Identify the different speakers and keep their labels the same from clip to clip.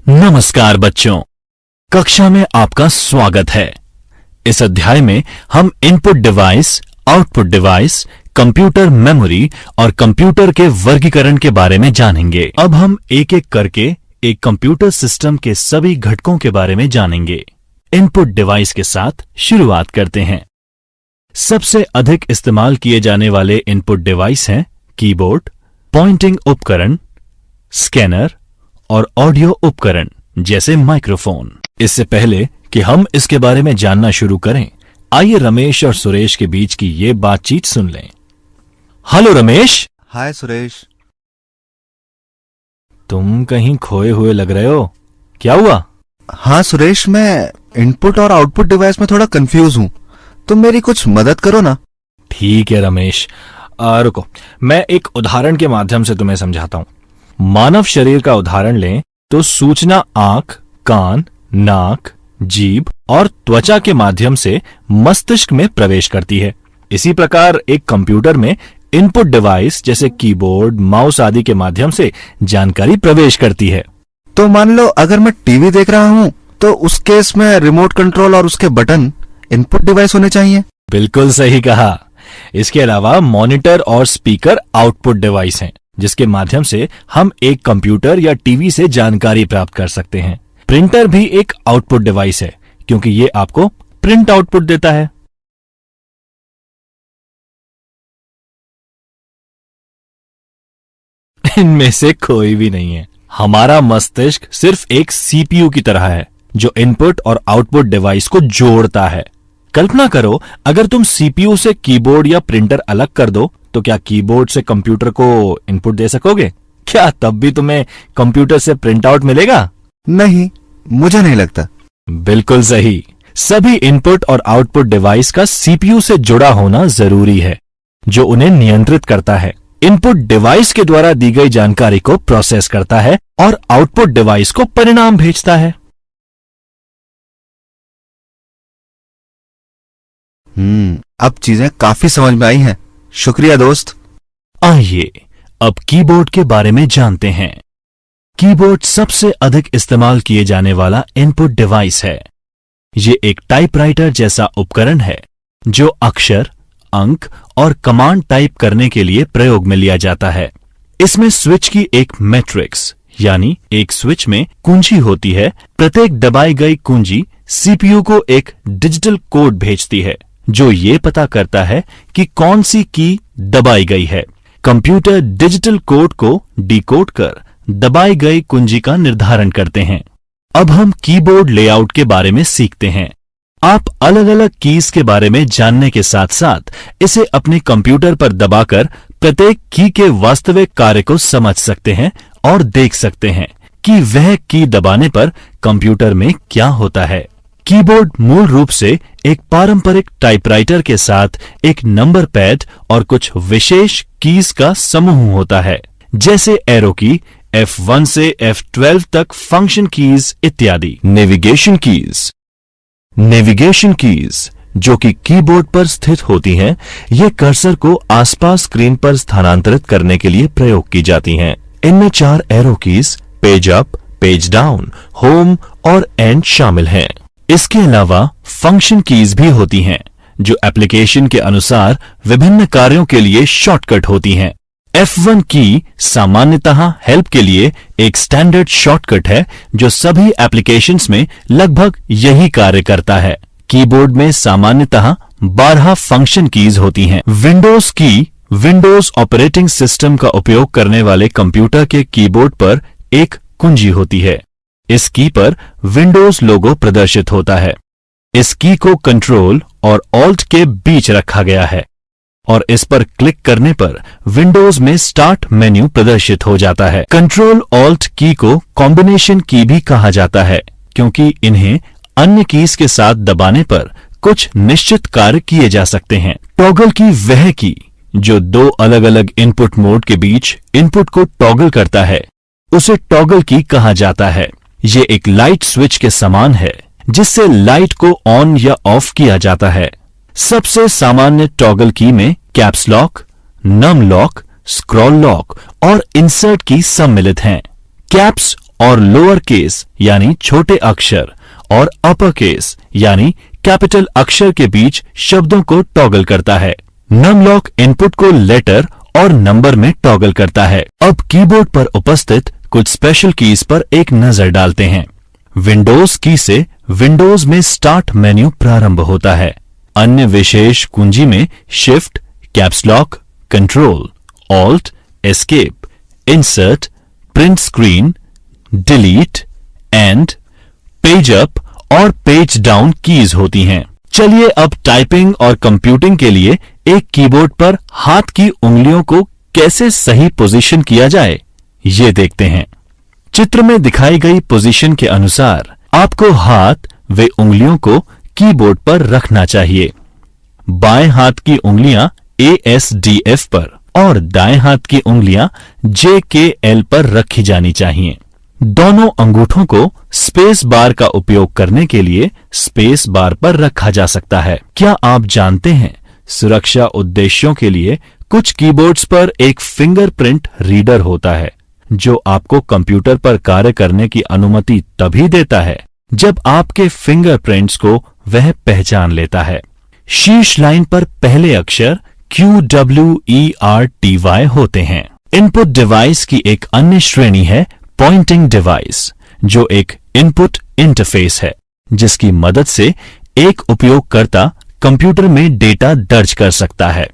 Speaker 1: नमस्कार बच्चों, कक्षा में आपका स्वागत है। इस अध्याय में हम input device, output device, computer memory और कंप्यूटर के वर्गीकरण के बारे में जानेंगे। अब हम एक एक करके एक कंप्यूटर सिस्टम के सभी घटकों के बारे में जानेंगे। इनपुट डिवाइस के साथ शुरुआत करते हैं। सबसे अधिक इस्तेमाल किए जाने वाले इनपुट डिवाइस हैं कीबोर्ड, पॉइंटिंग उपकरण, स्कैनर और ऑडियो उपकरण जैसे माइक्रोफोन। इससे पहले कि हम इसके बारे में जानना शुरू करें, आइए रमेश और सुरेश के बीच की ये बातचीत सुन लें। हेलो रमेश।
Speaker 2: हाय सुरेश।
Speaker 1: तुम कहीं खोए हुए लग रहे हो, क्या हुआ?
Speaker 2: हाँ सुरेश, मैं इनपुट और आउटपुट डिवाइस में थोड़ा कंफ्यूज हूँ, तुम मेरी कुछ मदद करो ना।
Speaker 1: ठीक है रमेश, रुको, मैं एक उदाहरण के माध्यम से तुम्हें समझाता हूं। मानव शरीर का उदाहरण लें तो सूचना आंख, कान, नाक, जीभ और त्वचा के माध्यम से मस्तिष्क में प्रवेश करती है। इसी प्रकार एक कंप्यूटर में इनपुट डिवाइस जैसे कीबोर्ड, माउस आदि के माध्यम से जानकारी प्रवेश करती है।
Speaker 2: तो मान लो अगर मैं टीवी देख रहा हूँ तो उस केस में रिमोट कंट्रोल और उसके बटन इनपुट डिवाइस होने चाहिए।
Speaker 1: बिल्कुल सही कहा। इसके अलावा मॉनिटर और स्पीकर आउटपुट डिवाइस हैं, जिसके माध्यम से हम एक कंप्यूटर या टीवी से जानकारी प्राप्त कर सकते हैं। प्रिंटर भी एक आउटपुट डिवाइस है, क्योंकि ये आपको प्रिंट आउटपुट देता है। इनमें से कोई भी नहीं है। हमारा मस्तिष्क सिर्फ एक सीपीयू की तरह है, जो इनपुट और आउटपुट डिवाइस को जोड़ता है। कल्पना करो, अगर तुम सीपीयू से कीबोर्ड या प्रिंटर अलग कर दो तो क्या कीबोर्ड से कंप्यूटर को इनपुट दे सकोगे? क्या तब भी तुम्हें कंप्यूटर से प्रिंट आउट मिलेगा?
Speaker 2: नहीं, मुझे नहीं लगता।
Speaker 1: बिल्कुल सही। सभी इनपुट और आउटपुट डिवाइस का सीपीयू से जुड़ा होना जरूरी है, जो उन्हें नियंत्रित करता है। इनपुट डिवाइस के द्वारा दी गई जानकारी को प्रोसेस करता है और आउटपुट डिवाइस को परिणाम भेजता है।
Speaker 2: अब चीजें काफी समझ में आई हैं। शुक्रिया दोस्त।
Speaker 1: आइए अब कीबोर्ड के बारे में जानते हैं। कीबोर्ड सबसे अधिक इस्तेमाल किए जाने वाला इनपुट डिवाइस है। ये एक टाइपराइटर जैसा उपकरण है, जो अक्षर, अंक और कमांड टाइप करने के लिए प्रयोग में लिया जाता है। इसमें स्विच की एक मैट्रिक्स यानी एक स्विच में कुंजी होती है। प्रत्येक दबाई गई कुंजी सीपीयू को एक डिजिटल कोड भेजती है, जो ये पता करता है कि कौन सी की दबाई गई है। कंप्यूटर डिजिटल कोड को डिकोड कर दबाई गई कुंजी का निर्धारण करते हैं। अब हम कीबोर्ड लेआउट के बारे में सीखते हैं। आप अलग अलग कीज के बारे में जानने के साथ साथ इसे अपने कंप्यूटर पर दबाकर प्रत्येक की के वास्तविक कार्य को समझ सकते हैं और देख सकते हैं कि वह की दबाने पर कंप्यूटर में क्या होता है। कीबोर्ड मूल रूप से एक पारंपरिक टाइपराइटर के साथ एक नंबर पैड और कुछ विशेष कीज का समूह होता है, जैसे एरो की, F1 से F12 तक फंक्शन कीज इत्यादि। नेविगेशन कीज जो कि कीबोर्ड पर स्थित होती हैं, ये कर्सर को आसपास स्क्रीन पर स्थानांतरित करने के लिए प्रयोग की जाती हैं। इनमें 4 arrow keys, page up, page down, home और एंड शामिल हैं। इसके अलावा फंक्शन कीज भी होती हैं, जो एप्लीकेशन के अनुसार विभिन्न कार्यों के लिए शॉर्टकट होती हैं। F1 की सामान्यतः हेल्प के लिए एक स्टैंडर्ड शॉर्टकट है, जो सभी एप्लीकेशंस में लगभग यही कार्य करता है। कीबोर्ड में सामान्यतः 12 फंक्शन कीज होती हैं। विंडोज की विंडोज ऑपरेटिंग सिस्टम का उपयोग करने वाले कंप्यूटर के कीबोर्ड पर एक कुंजी होती है। इस की पर विंडोज लोगो प्रदर्शित होता है। इस की को कंट्रोल और ऑल्ट के बीच रखा गया है और इस पर क्लिक करने पर विंडोज में स्टार्ट मेन्यू प्रदर्शित हो जाता है। कंट्रोल ऑल्ट की को कॉम्बिनेशन की भी कहा जाता है, क्योंकि इन्हें अन्य कीज के साथ दबाने पर कुछ निश्चित कार्य किए जा सकते हैं। टॉगल की वह की जो 2 अलग अलग इनपुट मोड के बीच इनपुट को टॉगल करता है, उसे टॉगल की कहा जाता है। ये एक लाइट स्विच के समान है, जिससे लाइट को ऑन या ऑफ किया जाता है। सबसे सामान्य टॉगल की में caps lock, num lock, scroll lock और इंसर्ट की सम्मिलित हैं। कैप्स और लोअर केस यानी छोटे अक्षर और अपर केस यानी कैपिटल अक्षर के बीच शब्दों को टॉगल करता है। नमलॉक इनपुट को लेटर और नंबर में टॉगल करता है। अब कीबोर्ड पर उपस्थित कुछ स्पेशल कीज पर एक नजर डालते हैं। विंडोज की से विंडोज में स्टार्ट मेन्यू प्रारंभ होता है। अन्य विशेष कुंजी में shift, caps lock, control, alt, escape, insert, print screen, delete, and, page up और पेज डाउन कीज होती हैं। चलिए अब टाइपिंग और कंप्यूटिंग के लिए एक कीबोर्ड पर हाथ की उंगलियों को कैसे सही पोजीशन किया जाए, ये देखते हैं। चित्र में दिखाई गई पोजीशन के अनुसार आपको हाथ व उंगलियों को कीबोर्ड पर रखना चाहिए। बाएं हाथ की उंगलियां ASDF पर और दाएं हाथ की उंगलियां JKL पर रखी जानी चाहिए। दोनों अंगूठों को स्पेस बार का उपयोग करने के लिए स्पेस बार पर रखा जा सकता है। क्या आप जानते हैं, सुरक्षा उद्देश्यों के लिए कुछ कीबोर्ड्स पर एक फिंगरप्रिंट रीडर होता है, जो आपको कंप्यूटर पर कार्य करने की अनुमति तभी देता है जब आपके फिंगरप्रिंट्स को वह पहचान लेता है। शीर्ष लाइन पर पहले अक्षर QWERTY होते हैं। इनपुट डिवाइस की एक अन्य श्रेणी है पॉइंटिंग डिवाइस, जो एक इनपुट इंटरफेस है, जिसकी मदद से एक उपयोगकर्ता कंप्यूटर में डेटा दर्ज कर सकता है।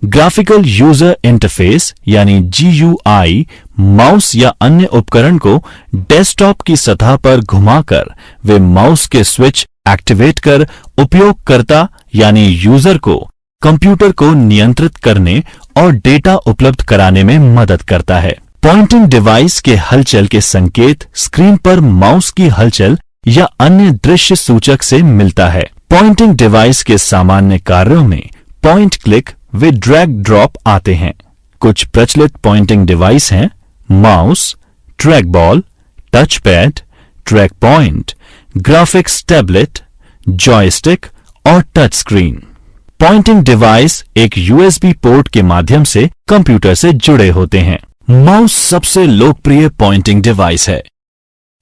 Speaker 1: ग्राफिकल यूजर इंटरफेस यानी GUI माउस या अन्य उपकरण को डेस्कटॉप की सतह पर घुमाकर वे माउस के स्विच एक्टिवेट कर उपयोगकर्ता यानी यूजर को कंप्यूटर को नियंत्रित करने और डेटा उपलब्ध कराने में मदद करता है। पॉइंटिंग डिवाइस के हलचल के संकेत स्क्रीन पर माउस की हलचल या अन्य दृश्य सूचक से मिलता है। पॉइंटिंग डिवाइस के सामान्य कार्यों में पॉइंट क्लिक व ड्रैग ड्रॉप आते हैं। कुछ प्रचलित पॉइंटिंग डिवाइस हैं mouse, track ball, touch pad, track point, graphics tablet, joystick और टच स्क्रीन। पॉइंटिंग डिवाइस एक USB पोर्ट के माध्यम से कंप्यूटर से जुड़े होते हैं। माउस सबसे लोकप्रिय पॉइंटिंग डिवाइस है।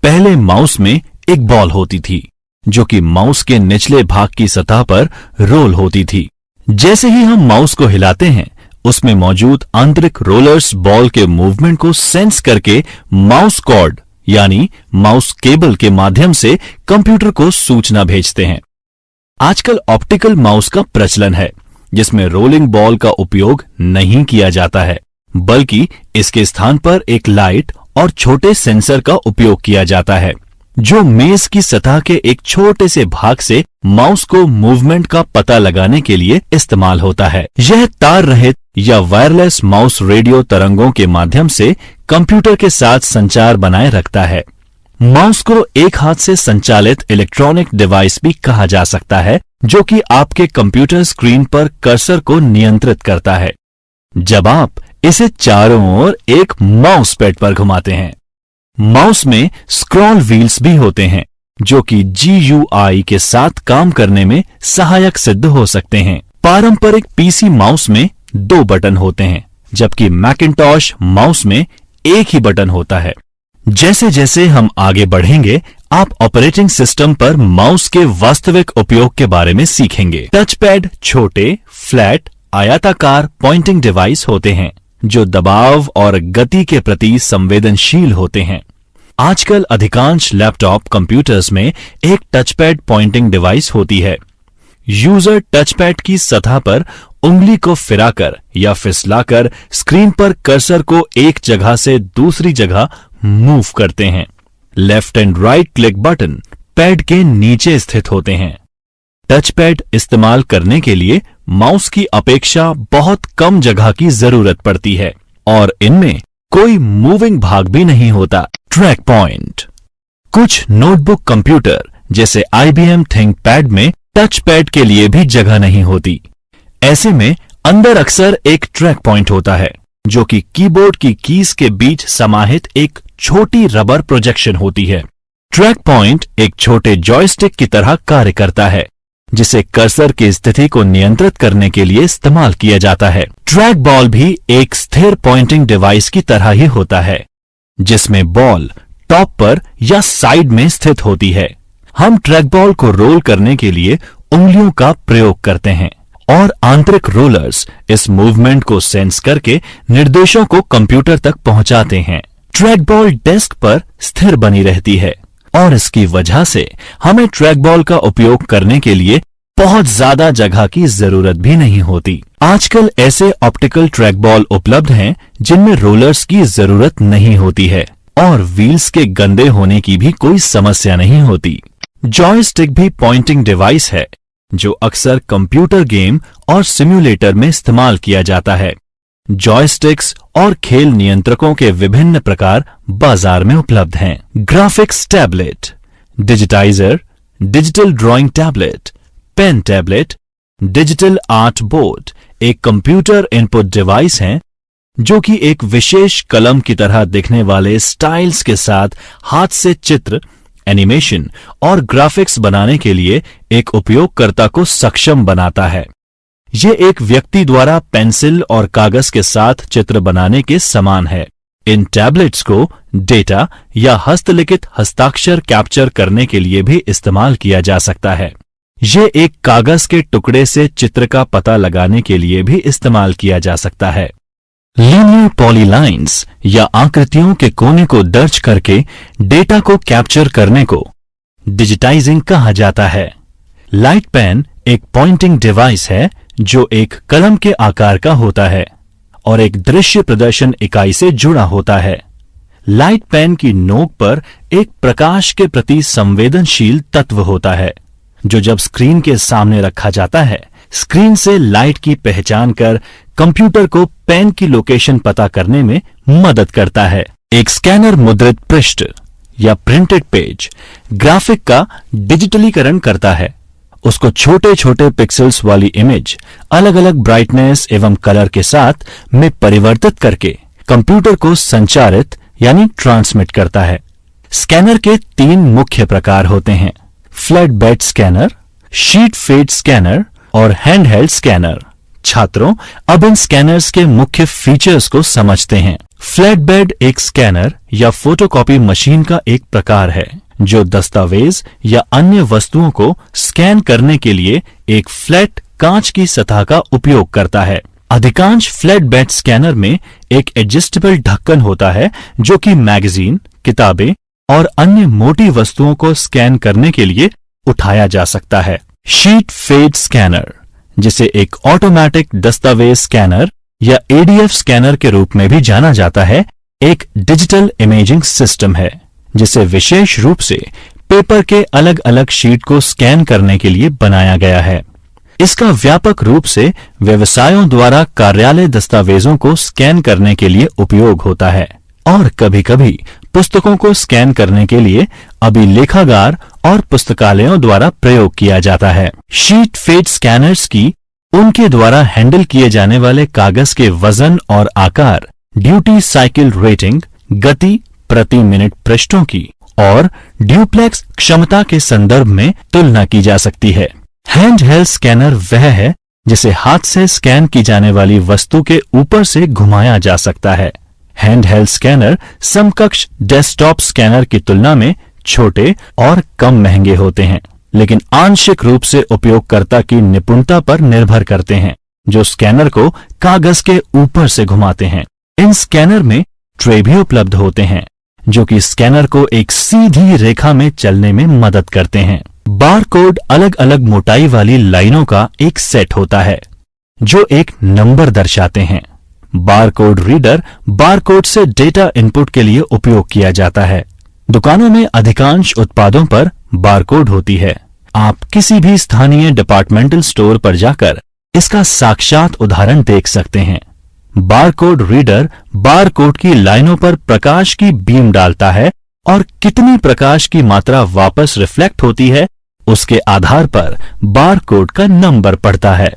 Speaker 1: पहले माउस में एक बॉल होती थी, जो कि माउस के निचले भाग की सतह पर रोल होती थी। जैसे ही हम माउस को हिलाते हैं, उसमें मौजूद आंतरिक रोलर्स बॉल के मूवमेंट को सेंस करके माउस कॉर्ड यानी माउस केबल के माध्यम से कंप्यूटर को सूचना भेजते हैं। आजकल ऑप्टिकल माउस का प्रचलन है, जिसमें रोलिंग बॉल का उपयोग नहीं किया जाता है, बल्कि इसके स्थान पर एक लाइट और छोटे सेंसर का उपयोग किया जाता है, जो मेज की सतह के एक छोटे से भाग से माउस को मूवमेंट का पता लगाने के लिए इस्तेमाल होता है। यह तार रहित या वायरलेस माउस रेडियो तरंगों के माध्यम से कंप्यूटर के साथ संचार बनाए रखता है। माउस को एक हाथ से संचालित इलेक्ट्रॉनिक डिवाइस भी कहा जा सकता है, जो कि आपके कंप्यूटर स्क्रीन पर कर्सर को नियंत्रित करता है जब आप इसे चारों ओर एक माउस पैड पर घुमाते हैं। माउस में स्क्रॉल व्हील्स भी होते हैं, जो कि GUI के साथ काम करने में सहायक सिद्ध हो सकते हैं। पारंपरिक PC माउस में 2 बटन होते हैं, जबकि मैकिन्टॉश माउस में एक ही बटन होता है। जैसे जैसे हम आगे बढ़ेंगे, आप ऑपरेटिंग सिस्टम पर माउस के वास्तविक उपयोग के बारे में सीखेंगे। टच पैड छोटे, फ्लैट, आयताकार पॉइंटिंग डिवाइस होते हैं, जो दबाव और गति के प्रति संवेदनशील होते हैं। आजकल अधिकांश लैपटॉप कंप्यूटर्स में एक टचपैड पॉइंटिंग डिवाइस होती है। यूजर टचपैड की सतह पर उंगली को फिराकर या फिसलाकर स्क्रीन पर कर्सर को एक जगह से दूसरी जगह मूव करते हैं। Left and right click button pad के नीचे स्थित होते हैं। टचपैड इस्तेमाल करने के लिए माउस की अपेक्षा बहुत कम जगह की जरूरत पड़ती है और इनमें कोई मूविंग भाग भी नहीं होता। Track point. कुछ नोटबुक कंप्यूटर जैसे IBM थिंकपैड में टच पैड के लिए भी जगह नहीं होती। ऐसे में अंदर अक्सर एक ट्रैक पॉइंट होता है, जो कि कीबोर्ड की कीज के बीच समाहित एक छोटी रबर प्रोजेक्शन होती है। ट्रैक पॉइंट एक छोटे जॉयस्टिक की तरह कार्य करता है, जिसे कर्सर की स्थिति को नियंत्रित करने के लिए इस्तेमाल किया जाता है। ट्रैक बॉल भी एक स्थिर पॉइंटिंग डिवाइस की तरह ही होता है, जिसमें बॉल टॉप पर या साइड में स्थित होती है। हम ट्रैकबॉल को रोल करने के लिए उंगलियों का प्रयोग करते हैं और आंतरिक रोलर्स इस मूवमेंट को सेंस करके निर्देशों को कंप्यूटर तक पहुंचाते हैं। ट्रैकबॉल डेस्क पर स्थिर बनी रहती है और इसकी वजह से हमें ट्रैकबॉल का उपयोग करने के लिए बहुत ज्यादा जगह की जरूरत भी नहीं होती। आजकल ऐसे ऑप्टिकल ट्रैकबॉल उपलब्ध हैं जिनमें रोलर्स की जरूरत नहीं होती है और व्हील्स के गंदे होने की भी कोई समस्या नहीं होती। जॉयस्टिक भी पॉइंटिंग डिवाइस है जो अक्सर कंप्यूटर गेम और सिम्युलेटर में इस्तेमाल किया जाता है। जॉयस्टिक्स और खेल नियंत्रकों के विभिन्न प्रकार बाजार में उपलब्ध हैं। Graphics tablet, digitizer, digital drawing tablet, pen tablet, digital art board एक कंप्यूटर इनपुट डिवाइस हैं जो कि एक विशेष कलम की तरह दिखने वाले स्टाइल्स के साथ हाथ से चित्र, एनिमेशन और ग्राफिक्स बनाने के लिए एक उपयोगकर्ता को सक्षम बनाता है। ये एक व्यक्ति द्वारा पेंसिल और कागज के साथ चित्र बनाने के समान है। इन टैबलेट्स को डेटा या हस्तलिखित हस्ताक्षर कैप्चर करने के लिए भी इस्तेमाल किया जा सकता है। ये एक कागज के टुकड़े से चित्र का पता लगाने के लिए भी इस्तेमाल किया जा सकता है। लीनियर पॉलीलाइंस या आकृतियों के कोने को दर्ज करके डेटा को कैप्चर करने को डिजिटाइजिंग कहा जाता है। लाइट पेन एक पॉइंटिंग डिवाइस है जो एक कलम के आकार का होता है और एक दृश्य प्रदर्शन इकाई से जुड़ा होता है। लाइट पेन की नोक पर एक प्रकाश के प्रति संवेदनशील तत्व होता है जो जब स्क्रीन के सामने रखा जाता है, स्क्रीन से लाइट की पहचान कर कंप्यूटर को पेन की लोकेशन पता करने में मदद करता है। एक स्कैनर मुद्रित पृष्ठ या प्रिंटेड पेज ग्राफिक का डिजिटलीकरण करता है। उसको छोटे छोटे पिक्सेल्स वाली इमेज अलग अलग ब्राइटनेस एवं कलर के साथ में परिवर्तित करके कंप्यूटर को संचारित यानी ट्रांसमिट करता है। स्कैनर के 3 मुख्य प्रकार होते हैं: flat bed scanner, sheet fed scanner और हैंडहेल्ड स्कैनर। छात्रों, अब इन स्कैनर्स के मुख्य फीचर्स को समझते हैं। फ्लैट बेड एक स्कैनर या फोटोकॉपी मशीन का एक प्रकार है जो दस्तावेज या अन्य वस्तुओं को स्कैन करने के लिए एक फ्लैट कांच की सतह का उपयोग करता है। अधिकांश फ्लैट बेड स्कैनर में एक एडजस्टेबल ढक्कन होता है जो कि मैगजीन, किताबें और अन्य मोटी वस्तुओं को स्कैन करने के लिए उठाया जा सकता है। शीट फेड स्कैनर, जिसे एक ऑटोमेटिक दस्तावेज स्कैनर या एडीएफ स्कैनर के रूप में भी जाना जाता है, एक डिजिटल इमेजिंग सिस्टम है जिसे विशेष रूप से पेपर के अलग अलग शीट को स्कैन करने के लिए बनाया गया है। इसका व्यापक रूप से व्यवसायों द्वारा कार्यालय दस्तावेजों को स्कैन करने के लिए उपयोग होता है और कभी-कभी पुस्तकों को स्कैन करने के लिए अभिलेखागार और पुस्तकालयों द्वारा प्रयोग किया जाता है। शीट फेड स्कैनर्स की उनके द्वारा हैंडल किए जाने वाले कागज के वजन और आकार, ड्यूटी साइकिल रेटिंग, गति प्रति मिनट पृष्ठों की और ड्यूप्लेक्स क्षमता के संदर्भ में तुलना की जा सकती है। हैंडहेल्ड स्कैनर वह है जिसे हाथ से स्कैन की जाने वाली वस्तु के ऊपर से घुमाया जा सकता है। हैंडहेल्ड स्कैनर समकक्ष डेस्कटॉप स्कैनर की तुलना में छोटे और कम महंगे होते हैं, लेकिन आंशिक रूप से उपयोगकर्ता की निपुणता पर निर्भर करते हैं जो स्कैनर को कागज के ऊपर से घुमाते हैं। इन स्कैनर में ट्रे भी उपलब्ध होते हैं जो कि स्कैनर को एक सीधी रेखा में चलने में मदद करते हैं। बारकोड अलग अलग मोटाई वाली लाइनों का एक सेट होता है जो एक नंबर दर्शाते हैं। बारकोड रीडर बारकोड से डेटा इनपुट के लिए उपयोग किया जाता है। दुकानों में अधिकांश उत्पादों पर बारकोड होती है। आप किसी भी स्थानीय डिपार्टमेंटल स्टोर पर जाकर इसका साक्षात उदाहरण देख सकते हैं। बारकोड रीडर बारकोड की लाइनों पर प्रकाश की बीम डालता है और कितनी प्रकाश की मात्रा वापस रिफ्लेक्ट होती है उसके आधार पर बारकोड का नंबर पढ़ता है।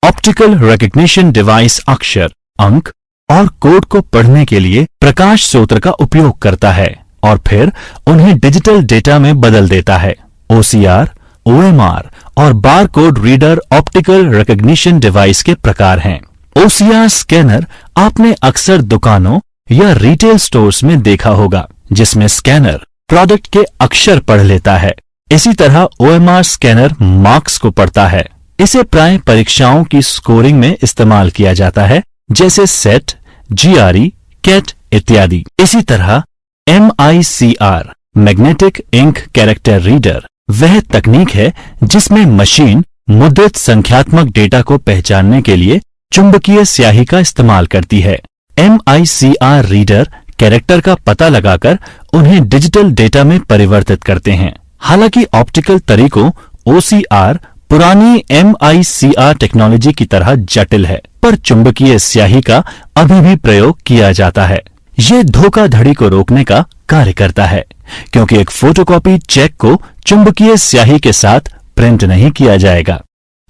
Speaker 1: ऑप्टिकल रिकग्निशन डिवाइस अक्षर, अंक और कोड को पढ़ने के लिए प्रकाश स्रोत का उपयोग करता है और फिर उन्हें डिजिटल डेटा में बदल देता है। OCR, OMR और barcode reader optical recognition device के प्रकार हैं। OCR स्कैनर आपने अक्सर दुकानों या रिटेल स्टोर्स में देखा होगा।
Speaker 3: जिसमें स्कैनर प्रोडक्ट के अक्षर पढ़ लेता है। इसी तरह OMR स्कैनर मार्क्स को पढ़ता है। इसे प्राय परीक्षाओं की स्कोरिंग में इस्तेमाल किया जाता है, जैसे सेट, GRE, कैट इत्यादि। इसी तरह MICR magnetic ink character reader वह तकनीक है जिसमें मशीन मुद्रित संख्यात्मक डेटा को पहचानने के लिए चुंबकीय स्याही का इस्तेमाल करती है। MICR रीडर कैरेक्टर का पता लगाकर उन्हें डिजिटल डेटा में परिवर्तित करते हैं। हालांकि ऑप्टिकल तरीकों OCR पुरानी MICR टेक्नोलॉजी की तरह जटिल है, पर चुंबकीय स्याही का अभी भी प्रयोग किया जाता है। ये धोखाधड़ी को रोकने का कार्य करता है, क्योंकि एक फोटोकॉपी चेक को चुंबकीय स्याही के साथ प्रिंट नहीं किया जाएगा।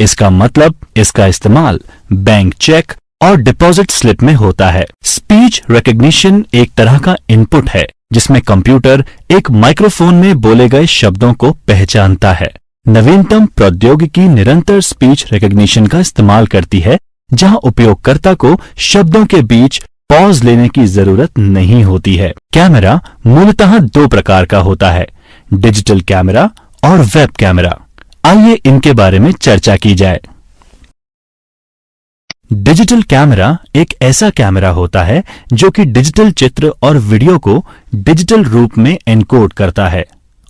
Speaker 3: इसका मतलब इसका इस्तेमाल बैंक चेक और डिपॉजिट स्लिप में होता है। स्पीच रिकग्निशन एक तरह का इनपुट है जिसमें कंप्यूटर एक माइक्रोफोन में बोले गए शब्दों को पहचानता है। नवीनतम प्रौद्योगिकी निरंतर स्पीच रिकग्निशन का इस्तेमाल करती है, जहां उपयोगकर्ता को शब्दों के बीच पॉज लेने की जरूरत नहीं होती है। कैमरा मूलतः दो प्रकार का होता है, डिजिटल कैमरा और वेब कैमरा। आइए इनके बारे में चर्चा की जाए। डिजिटल कैमरा एक ऐसा कैमरा होता है जो कि डिजिटल चित्र और वीडियो को डिजिटल रूप में एनकोड करता है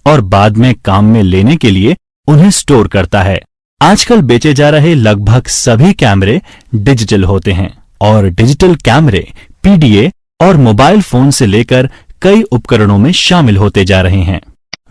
Speaker 3: और बाद में काम में लेने के लिए उन्हें स्टोर करता है। आजकल बेचे जा रहे लगभग सभी कैमरे डिजिटल होते हैं और डिजिटल कैमरे PDA और मोबाइल फोन से लेकर कई उपकरणों में शामिल होते जा रहे हैं।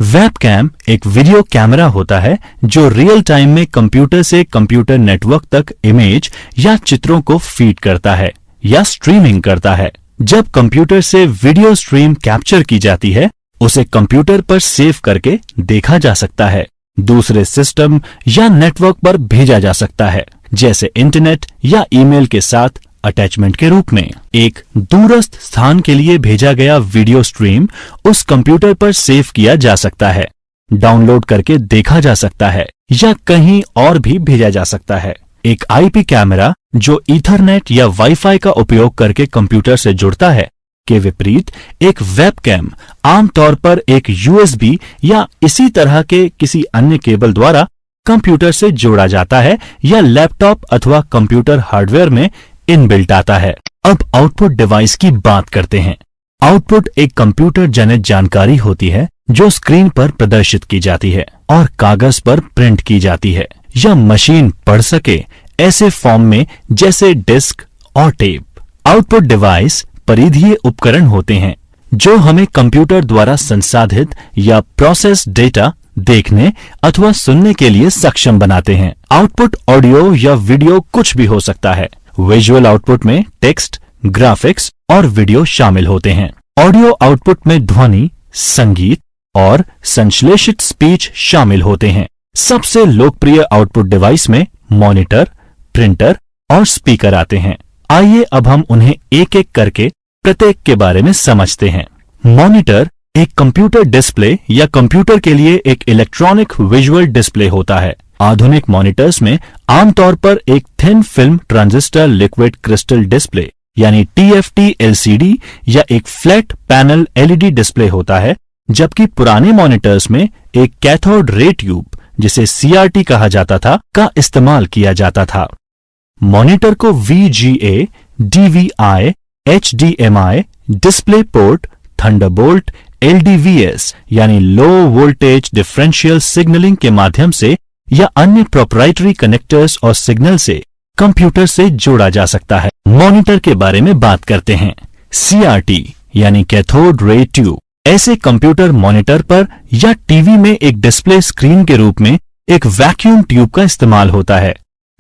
Speaker 3: वेबकैम एक वीडियो कैमरा होता है जो रियल टाइम में कंप्यूटर से कंप्यूटर नेटवर्क तक इमेज या चित्रों को फीड करता है या स्ट्रीमिंग करता है। जब कंप्यूटर से वीडियो स्ट्रीम कैप्चर की जाती है, उसे कंप्यूटर पर सेव करके देखा जा सकता है, दूसरे सिस्टम या नेटवर्क पर भेजा जा सकता है, जैसे इंटरनेट या ईमेल के साथ अटैचमेंट के रूप में। एक दूरस्थ स्थान के लिए भेजा गया वीडियो स्ट्रीम उस कंप्यूटर पर सेव किया जा सकता है, डाउनलोड करके देखा जा सकता है या कहीं और भी भेजा जा सकता है। एक IP कैमरा जो ईथरनेट या वाईफाई का उपयोग करके कंप्यूटर से जुड़ता है, के विपरीत एक वेबकैम आमतौर पर एक USB या इसी तरह के किसी अन्य केबल द्वारा कंप्यूटर से जोड़ा जाता है या लैपटॉप अथवा कंप्यूटर हार्डवेयर में इनबिल्ट आता है। अब आउटपुट डिवाइस की बात करते हैं। आउटपुट एक कंप्यूटर जनित जानकारी होती है जो स्क्रीन पर प्रदर्शित की जाती है और कागज पर प्रिंट की जाती है या मशीन पढ़ सके ऐसे फॉर्म में जैसे डिस्क और टेप। आउटपुट डिवाइस परिधीय उपकरण होते हैं जो हमें कंप्यूटर द्वारा संसाधित या प्रोसेस डेटा देखने अथवा सुनने के लिए सक्षम बनाते हैं। आउटपुट ऑडियो या वीडियो कुछ भी हो सकता है। विजुअल आउटपुट में टेक्स्ट, ग्राफिक्स और वीडियो शामिल होते हैं। ऑडियो आउटपुट में ध्वनि, संगीत और संश्लेषित स्पीच शामिल होते हैं। सबसे लोकप्रिय आउटपुट डिवाइस में मॉनिटर, प्रिंटर और स्पीकर आते हैं। आइए अब हम उन्हें एक एक करके प्रत्येक के बारे में समझते हैं। मॉनिटर एक कंप्यूटर डिस्प्ले या कंप्यूटर के लिए एक इलेक्ट्रॉनिक विजुअल डिस्प्ले होता है। आधुनिक मॉनिटर्स में आमतौर पर एक thin film transistor liquid crystal display यानी TFT LCD या एक फ्लैट पैनल LED डिस्प्ले होता है, जबकि पुराने मॉनिटर्स में एक कैथोड रे ट्यूब, जिसे CRT कहा जाता था, का इस्तेमाल किया जाता था। मॉनिटर को VGA, DVI, HDMI, display port, Thunderbolt, LDVS यानी लो वोल्टेज डिफरेंशियल सिग्नलिंग के माध्यम से या अन्य प्रोप्राइटरी कनेक्टर्स और सिग्नल से कंप्यूटर से जोड़ा जा सकता है। मॉनिटर के बारे में बात करते हैं। CRT यानी कैथोड रे ट्यूब ऐसे कंप्यूटर मॉनिटर पर या टीवी में एक डिस्प्ले स्क्रीन के रूप में एक वैक्यूम ट्यूब का इस्तेमाल होता है।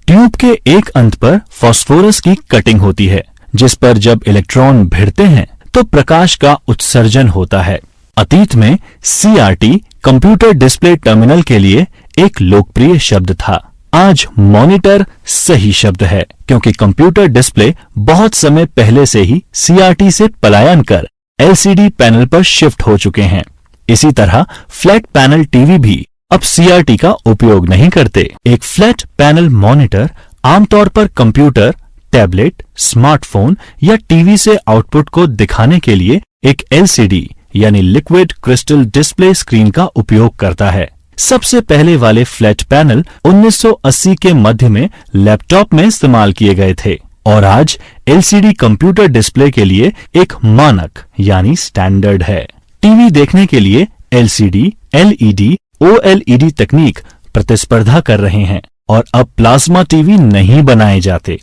Speaker 3: ट्यूब के एक अंत पर फास्फोरस की कटिंग होती है, जिस पर जब इलेक्ट्रॉन भिड़ते हैं तो प्रकाश का उत्सर्जन होता है। अतीत में CRT कंप्यूटर डिस्प्ले टर्मिनल के लिए एक लोकप्रिय शब्द था। आज मॉनिटर सही शब्द है, क्योंकि कंप्यूटर डिस्प्ले बहुत समय पहले से ही CRT से पलायन कर LCD पैनल पर शिफ्ट हो चुके हैं। इसी तरह फ्लैट पैनल टीवी भी अब CRT का उपयोग नहीं करते। एक फ्लैट पैनल मॉनिटर आमतौर पर कंप्यूटर, टैबलेट, स्मार्टफोन या टीवी से आउटपुट को दिखाने के लिए एक LCD यानी लिक्विड क्रिस्टल डिस्प्ले स्क्रीन का उपयोग करता है। सबसे पहले वाले फ्लैट पैनल 1980 के मध्य में लैपटॉप में इस्तेमाल किए गए थे और आज एलसीडी कंप्यूटर डिस्प्ले के लिए एक मानक यानी स्टैंडर्ड है। टीवी देखने के लिए एलसीडी, एलईडी, ओएलईडी तकनीक प्रतिस्पर्धा कर रहे हैं और अब प्लाज्मा टीवी नहीं बनाए जाते।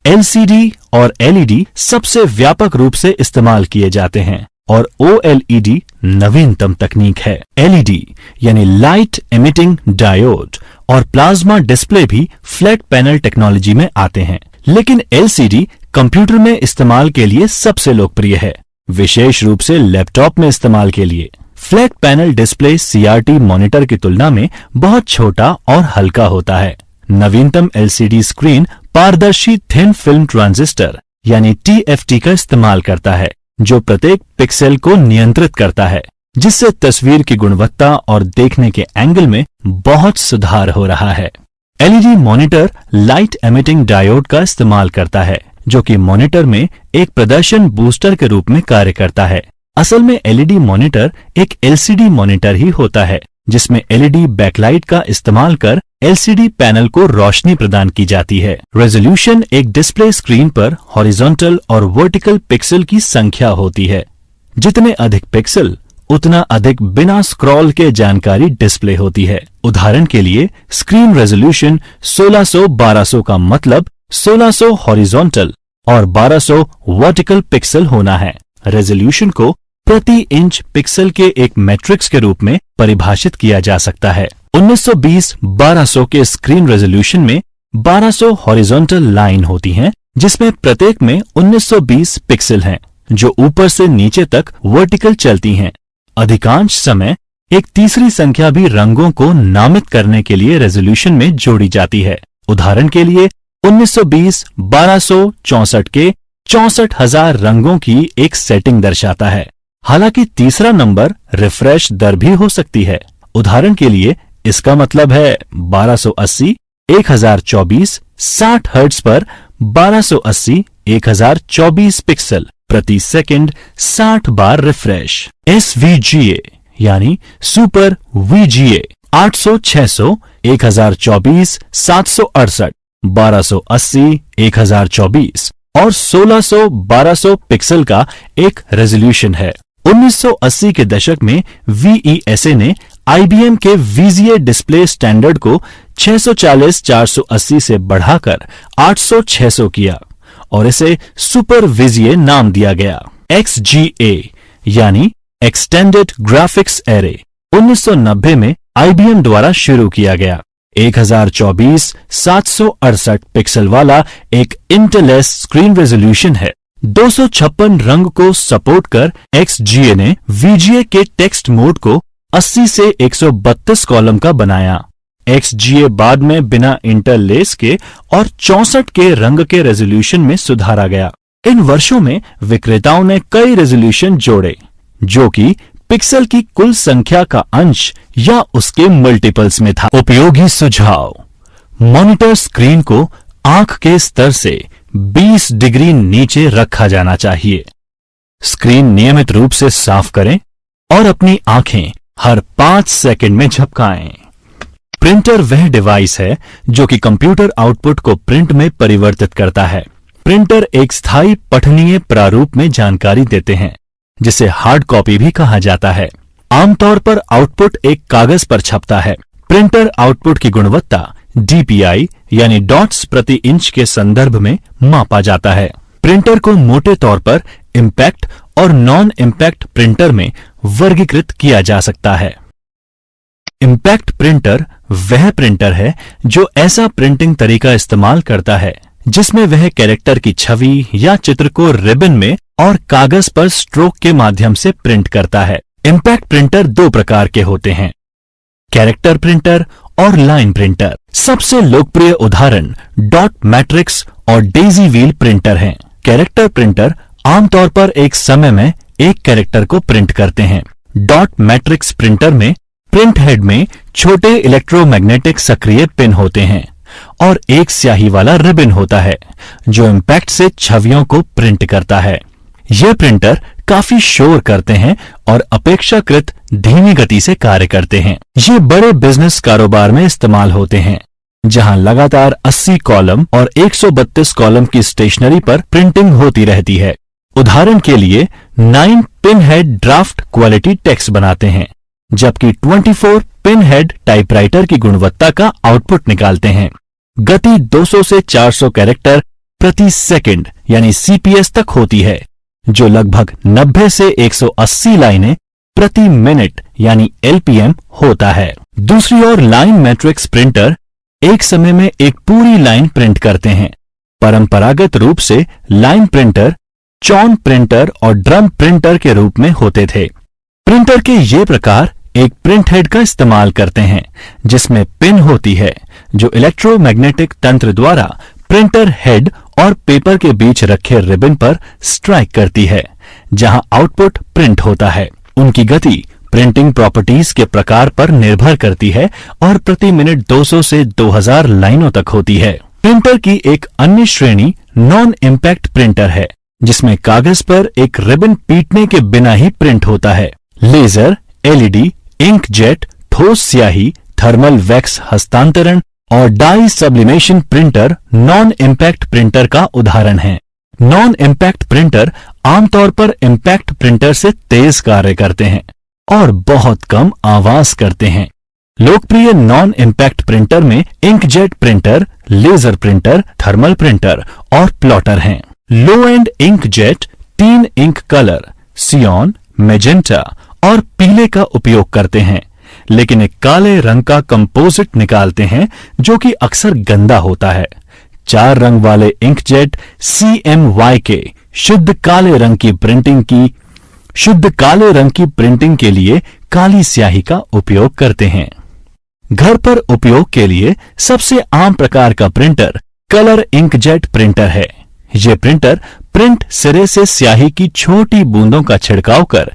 Speaker 3: एलसीडी और एलईडी सबसे व्यापक रूप से इस्तेमाल किए जाते हैं और ओएलईडी नवीनतम तकनीक है। एलईडी यानी लाइट एमिटिंग डायोड और प्लाज्मा डिस्प्ले भी फ्लैट पैनल टेक्नोलॉजी में आते हैं, लेकिन एलसीडी कंप्यूटर में इस्तेमाल के लिए सबसे लोकप्रिय है, विशेष रूप से लैपटॉप में इस्तेमाल के लिए। Flat panel display CRT monitor की तुलना में बहुत छोटा और हल्का होता है। नवीनतम एलसीडी स्क्रीन पारदर्शी थिन फिल्म ट्रांजिस्टर यानी टीएफटी का इस्तेमाल करता है, जो प्रत्येक पिक्सेल को नियंत्रित करता है, जिससे तस्वीर की गुणवत्ता और देखने के एंगल में बहुत सुधार हो रहा है। LED monitor light emitting diode का इस्तेमाल करता है, जो कि मॉनिटर में एक प्रदर्शन बूस्टर के रूप में कार्य करता है। असल में एलईडी मॉनिटर एक एलसीडी मॉनिटर ही होता है, जिसमें एलईडी बैकलाइट का इस्तेमाल कर एलसीडी पैनल को रोशनी प्रदान की जाती है। रेजोल्यूशन एक डिस्प्ले स्क्रीन पर हॉरिजॉन्टल और वर्टिकल पिक्सल की संख्या होती है। जितने अधिक पिक्सल उतना अधिक बिना स्क्रॉल के जानकारी डिस्प्ले होती है। उदाहरण के लिए स्क्रीन रेजोल्यूशन 1600-1200 का मतलब 1600 हॉरिजॉन्टल और 1200 वर्टिकल पिक्सल होना है। रेजोल्यूशन को प्रति इंच पिक्सल के एक मैट्रिक्स के रूप में परिभाषित किया जा सकता है। 1920-1200 के स्क्रीन रेजोल्यूशन में 1200 हॉरिजॉन्टल लाइन होती हैं, जिसमें प्रत्येक में 1920 पिक्सल हैं, जो ऊपर से नीचे तक वर्टिकल चलती हैं। अधिकांश समय एक तीसरी संख्या भी रंगों को नामित करने के लिए रेजोल्यूशन में जोड़ी जाती है। उदाहरण के लिए 1920-1264 के 64,000 रंगों की एक सेटिंग दर्शाता है। हालांकि तीसरा नंबर रिफ्रेश दर भी हो सकती है। उदाहरण के लिए इसका मतलब है 1280 1024 60 हर्ट्ज पर 1280 1024 पिक्सल प्रति सेकंड 60 बार रिफ्रेश। SVGA यानी सुपर VGA 800 600 1024 768 1280 1024 और 1600 1200 पिक्सल का एक रेजोल्यूशन है। 1980 के दशक में VESA ने IBM के VGA डिस्प्ले स्टैंडर्ड को 640-480 से बढ़ाकर 800-600 किया और इसे सुपर VGA नाम दिया गया। XGA यानी एक्सटेंडेड ग्राफिक्स एरे 1990 में IBM द्वारा शुरू किया गया। 1024 768 पिक्सल वाला एक इंटेलेस स्क्रीन रेजोल्यूशन है। 256 रंग को सपोर्ट कर XGA ने VGA के टेक्स्ट मोड को 80 से 132 कॉलम का बनाया। XGA बाद में बिना इंटरलेस के और 64 के रंग के रेजोल्यूशन में सुधारा गया। इन वर्षों में विक्रेताओं ने कई रेजोल्यूशन जोड़े, जो कि पिक्सल की कुल संख्या का अंश या उसके मल्टीपल्स में था। उपयोगी सुझाव: मॉनिटर स्क्रीन को आंख के स्तर से 20 डिग्री नीचे रखा जाना चाहिए। स्क्रीन नियमित रूप से साफ करें और अपनी आंखें हर 5 सेकंड में झपकाएं। प्रिंटर वह डिवाइस है जो कि कंप्यूटर आउटपुट को प्रिंट में परिवर्तित करता है। प्रिंटर एक स्थायी पठनीय प्रारूप में जानकारी देते हैं, जिसे हार्ड कॉपी भी कहा जाता है। आमतौर पर आउटपुट एक कागज पर छपता है। प्रिंटर आउटपुट की गुणवत्ता DPI यानी डॉट्स प्रति इंच के संदर्भ में मापा जाता है। प्रिंटर को मोटे तौर पर इम्पैक्ट और नॉन इम्पैक्ट प्रिंटर में वर्गीकृत किया जा सकता है। इम्पैक्ट प्रिंटर वह प्रिंटर है जो ऐसा प्रिंटिंग तरीका इस्तेमाल करता है जिसमें वह कैरेक्टर की छवि या चित्र को रिबन में और कागज पर स्ट्रोक के माध्यम से प्रिंट करता है। इम्पैक्ट प्रिंटर 2 प्रकार के होते हैं, कैरेक्टर प्रिंटर और लाइन प्रिंटर। सबसे लोकप्रिय उदाहरण डॉट मैट्रिक्स और डेजी व्हील प्रिंटर हैं। कैरेक्टर प्रिंटर आमतौर पर एक समय में एक कैरेक्टर को प्रिंट करते हैं। डॉट मैट्रिक्स प्रिंटर में प्रिंट हेड में छोटे इलेक्ट्रोमैग्नेटिक सक्रिय पिन होते हैं और एक स्याही वाला रिबन होता है जो इम्पैक्ट से छवियों को प्रिंट करता है। यह प्रिंटर काफी शोर करते हैं और अपेक्षाकृत धीमी गति से कार्य करते हैं। ये बड़े बिजनेस कारोबार में इस्तेमाल होते हैं, जहां लगातार 80 कॉलम और 132 कॉलम की स्टेशनरी पर प्रिंटिंग होती रहती है। उदाहरण के लिए 9 pin head draft quality text बनाते हैं, जबकि 24 पिन हेड टाइपराइटर की गुणवत्ता का आउटपुट निकालते हैं। गति 200 से 400 कैरेक्टर प्रति सेकंड यानी सीपीएस तक होती है, जो लगभग 90 से 180 लाइनें प्रति मिनट यानी एलपीएम होता है। दूसरी ओर लाइन मैट्रिक्स प्रिंटर एक समय में एक पूरी लाइन प्रिंट करते हैं। परंपरागत रूप से लाइन प्रिंटर चॉन प्रिंटर और ड्रम प्रिंटर के रूप में होते थे। प्रिंटर के ये प्रकार एक प्रिंट हेड का इस्तेमाल करते हैं, जिसमें पिन होती है जो इलेक्ट्रोमैग्नेटिक तंत्र द्वारा प्रिंटर हेड और पेपर के बीच रखे रिबन पर स्ट्राइक करती है, जहां आउटपुट प्रिंट होता है। उनकी गति प्रिंटिंग प्रॉपर्टीज के प्रकार पर निर्भर करती है और प्रति मिनट 200 से 2000 लाइनों तक होती है। प्रिंटर की एक अन्य श्रेणी नॉन इम्पैक्ट प्रिंटर है, जिसमें कागज पर एक रिबन पीटने के बिना ही प्रिंट होता है। लेजर, एलईडी, इंकजेट, ठोस स्याही, थर्मल वैक्स हस्तांतरण और dye sublimation printer non impact printer का उदाहरण है। नॉन इम्पैक्ट प्रिंटर आमतौर पर इम्पैक्ट प्रिंटर से तेज कार्य करते हैं और बहुत कम आवाज करते हैं। लोकप्रिय नॉन इम्पैक्ट प्रिंटर में inkjet printer, laser printer, thermal printer और प्लॉटर हैं। Low end inkjet 3 ink colour cyan, magenta और पीले का उपयोग करते हैं, लेकिन एक काले रंग का कंपोजिट निकालते हैं जो कि अक्सर गंदा होता है। 4 रंग वाले इंकजेट CMYK शुद्ध काले रंग की प्रिंटिंग के लिए काली स्याही का उपयोग करते हैं। घर पर उपयोग के लिए सबसे आम प्रकार का प्रिंटर कलर इंकजेट प्रिंटर है। ये प्रिंटर प्रिंट सिरे से स्याही की छोटी बूंदों का छिड़काव कर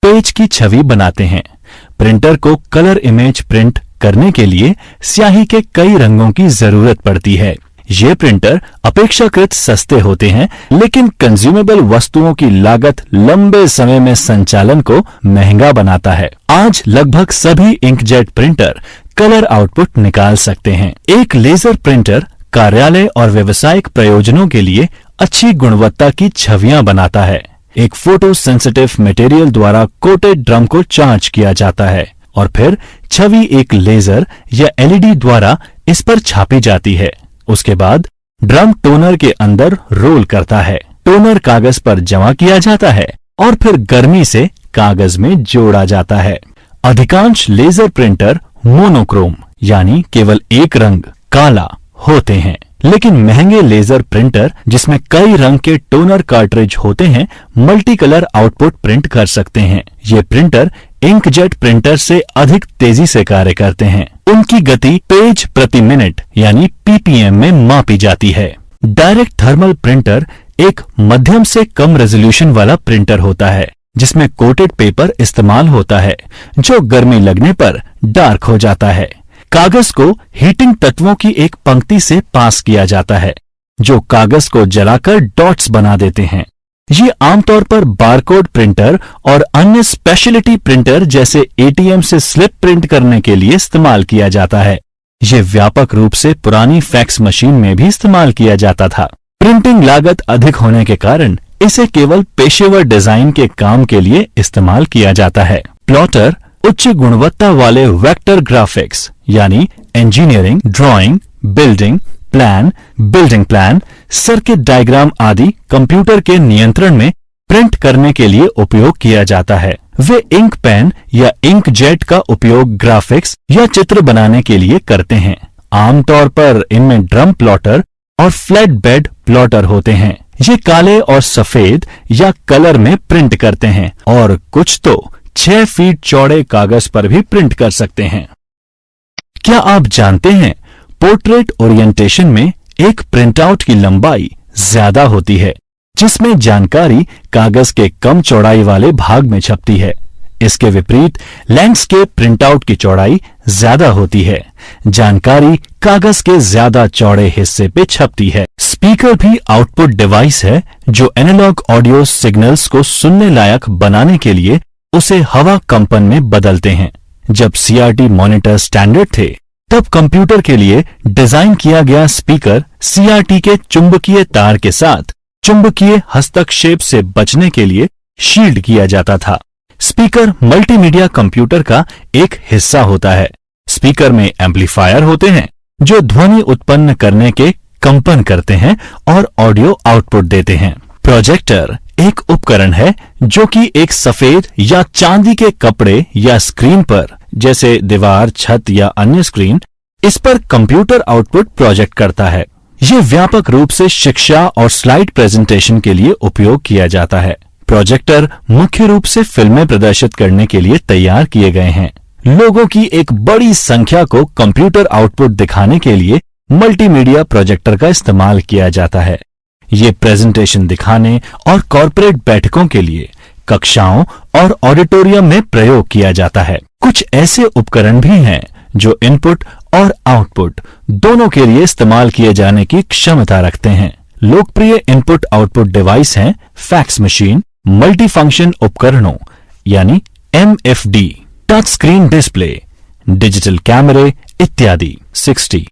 Speaker 3: पेज की छवि बनाते हैं। प्रिंटर को कलर इमेज प्रिंट करने के लिए स्याही के कई रंगों की जरूरत पड़ती है। ये प्रिंटर अपेक्षाकृत सस्ते होते हैं, लेकिन कंज्यूमेबल वस्तुओं की लागत लंबे समय में संचालन को महंगा बनाता है। आज लगभग सभी इंकजेट प्रिंटर कलर आउटपुट निकाल सकते हैं। एक लेजर प्रिंटर कार्यालय और व्यावसायिक प्रयोजनों के लिए अच्छी गुणवत्ता की छवियां बनाता है। एक फोटो सेंसिटिव मटेरियल द्वारा कोटेड ड्रम को चार्ज किया जाता है और फिर छवि एक लेजर या एलईडी द्वारा इस पर छापी जाती है। उसके बाद ड्रम टोनर के अंदर रोल करता है। टोनर कागज पर जमा किया जाता है और फिर गर्मी से कागज में जोड़ा जाता है। अधिकांश लेजर प्रिंटर मोनोक्रोम यानी केवल एक रंग काला होते हैं, लेकिन महंगे लेजर प्रिंटर जिसमें कई रंग के टोनर कार्ट्रिज होते हैं मल्टी कलर आउटपुट प्रिंट कर सकते हैं। ये प्रिंटर इंकजेट प्रिंटर से अधिक तेजी से कार्य करते हैं। उनकी गति पेज प्रति मिनट यानी पीपीएम में मापी जाती है। डायरेक्ट थर्मल प्रिंटर एक मध्यम से कम रेजोल्यूशन वाला प्रिंटर होता है, जिसमें कोटेड पेपर इस्तेमाल होता है, जो गर्मी लगने पर डार्क हो जाता है। कागज को हीटिंग तत्वों की एक पंक्ति से पास किया जाता है, जो कागज को जलाकर डॉट्स बना देते हैं। ये आमतौर पर बारकोड प्रिंटर और अन्य स्पेशलिटी प्रिंटर जैसे एटीएम से स्लिप प्रिंट करने के लिए इस्तेमाल किया जाता है। ये व्यापक रूप से पुरानी फैक्स मशीन में भी इस्तेमाल किया जाता था। प्रिंटिंग लागत अधिक होने के कारण इसे केवल पेशेवर डिजाइन के काम के लिए इस्तेमाल किया जाता है। प्लॉटर उच्च गुणवत्ता वाले वेक्टर ग्राफिक्स यानी engineering, drawing, building plan, circuit diagram आदि कंप्यूटर के नियंत्रण में प्रिंट करने के लिए उपयोग किया जाता है। वे इंक पेन या इंकजेट का उपयोग ग्राफिक्स या चित्र बनाने के लिए करते हैं। आमतौर पर इनमें ड्रम प्लॉटर और फ्लैट बेड प्लॉटर होते हैं। ये काले और सफेद या कलर में प्रिंट करते हैं और कुछ तो 6 फीट चौड़े कागज पर भी प्रिंट कर सकते हैं। क्या आप जानते हैं पोर्ट्रेट ओरिएंटेशन में एक प्रिंटआउट की लंबाई ज्यादा होती है, जिसमें जानकारी कागज के कम चौड़ाई वाले भाग में छपती है। इसके विपरीत लैंडस्केप प्रिंटआउट की चौड़ाई ज्यादा होती है। जानकारी कागज के ज्यादा चौड़े हिस्से पे छपती है। स्पीकर भी आउटपुट डिवाइस है जो एनालॉग ऑडियो सिग्नल्स को सुनने लायक बनाने के लिए उसे हवा कंपन में बदलते हैं। जब CRT मॉनिटर स्टैंडर्ड थे, तब कंप्यूटर के लिए डिजाइन किया गया स्पीकर CRT के चुंबकीय तार के साथ चुंबकीय हस्तक्षेप से बचने के लिए शील्ड किया जाता था। स्पीकर मल्टीमीडिया कंप्यूटर का एक हिस्सा होता है। स्पीकर में एम्पलीफायर होते हैं जो ध्वनि उत्पन्न करने के कंपन करते हैं और ऑडियो आउटपुट देते हैं। प्रोजेक्टर एक उपकरण है जो कि एक सफेद या चांदी के कपड़े या स्क्रीन पर, जैसे दीवार, छत या अन्य स्क्रीन, इस पर कंप्यूटर आउटपुट प्रोजेक्ट करता है। ये व्यापक रूप से शिक्षा और स्लाइड प्रेजेंटेशन के लिए उपयोग किया जाता है। प्रोजेक्टर मुख्य रूप से फिल्में प्रदर्शित करने के लिए तैयार किए गए हैं। लोगों की एक बड़ी संख्या को कंप्यूटर आउटपुट दिखाने के लिए मल्टीमीडिया प्रोजेक्टर का इस्तेमाल किया जाता है। ये प्रेजेंटेशन दिखाने और कॉर्पोरेट बैठकों के लिए कक्षाओं और ऑडिटोरियम में प्रयोग किया जाता है। कुछ ऐसे उपकरण भी हैं जो इनपुट और आउटपुट दोनों के लिए इस्तेमाल किए जाने की क्षमता रखते हैं। लोकप्रिय इनपुट आउटपुट डिवाइस हैं फैक्स मशीन, मल्टीफंक्शन उपकरणों यानी MFD, touch screen display, digital कैमरे इत्यादि। 60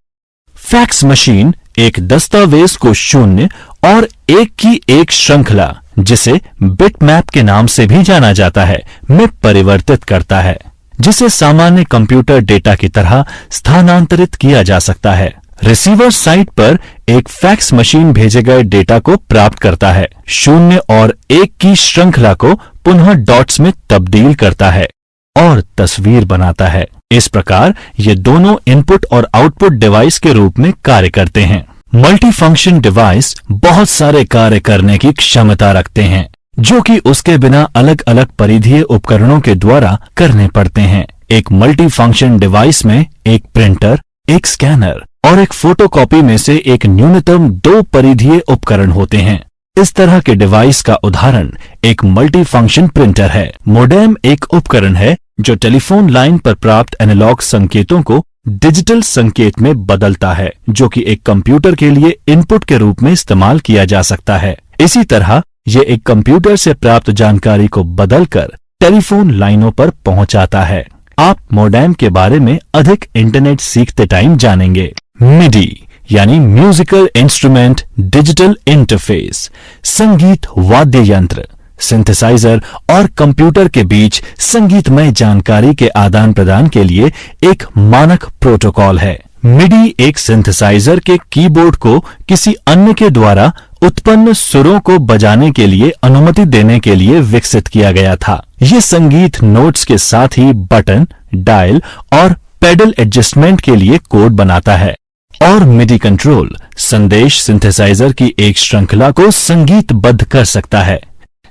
Speaker 3: फैक्स मशीन एक दस्तावेज को शून्य और एक की एक श्रृंखला, जिसे बिटमैप के नाम से भी जाना जाता है, में परिवर्तित करता है, जिसे सामान्य कंप्यूटर डेटा की तरह स्थानांतरित किया जा सकता है। रिसीवर साइट पर एक फैक्स मशीन भेजे गए डेटा को प्राप्त करता है, शून्य और एक की श्रृंखला को पुनः डॉट्स में तब्दील करता है और तस्वीर बनाता है। इस प्रकार ये दोनों इनपुट और आउटपुट डिवाइस के रूप में कार्य करते हैं। मल्टीफंक्शन डिवाइस बहुत सारे कार्य करने की क्षमता रखते हैं, जो कि उसके बिना अलग अलग परिधीय उपकरणों के द्वारा करने पड़ते हैं। एक मल्टीफंक्शन डिवाइस में एक प्रिंटर, एक स्कैनर और एक फोटोकॉपी में से एक न्यूनतम 2 परिधीय उपकरण होते हैं। इस तरह के डिवाइस का उदाहरण एक मल्टीफंक्शन प्रिंटर है। मोडेम एक उपकरण है जो टेलीफोन लाइन पर प्राप्त एनालॉग संकेतों को डिजिटल संकेत में बदलता है, जो कि एक कंप्यूटर के लिए इनपुट के रूप में इस्तेमाल किया जा सकता है। इसी तरह यह एक कंप्यूटर से प्राप्त जानकारी को बदलकर टेलीफोन लाइनों पर पहुंचाता है। आप मोडेम के बारे में अधिक इंटरनेट सीखते टाइम जानेंगे। मिडी यानी म्यूजिकल इंस्ट्रूमेंट डिजिटल इंटरफेस, संगीत वाद्य यंत्र, सिंथेसाइजर और कंप्यूटर के बीच संगीतमय जानकारी के आदान प्रदान के लिए एक मानक प्रोटोकॉल है। मिडी एक सिंथेसाइजर के कीबोर्ड को किसी अन्य के द्वारा उत्पन्न सुरों को बजाने के लिए अनुमति देने के लिए विकसित किया गया था। ये संगीत नोट्स के साथ ही बटन, डायल और पेडल एडजस्टमेंट के लिए कोड बनाता है। और मिडी कंट्रोल संदेश सिंथेसाइजर की एक श्रृंखला को संगीतबद्ध कर सकता है,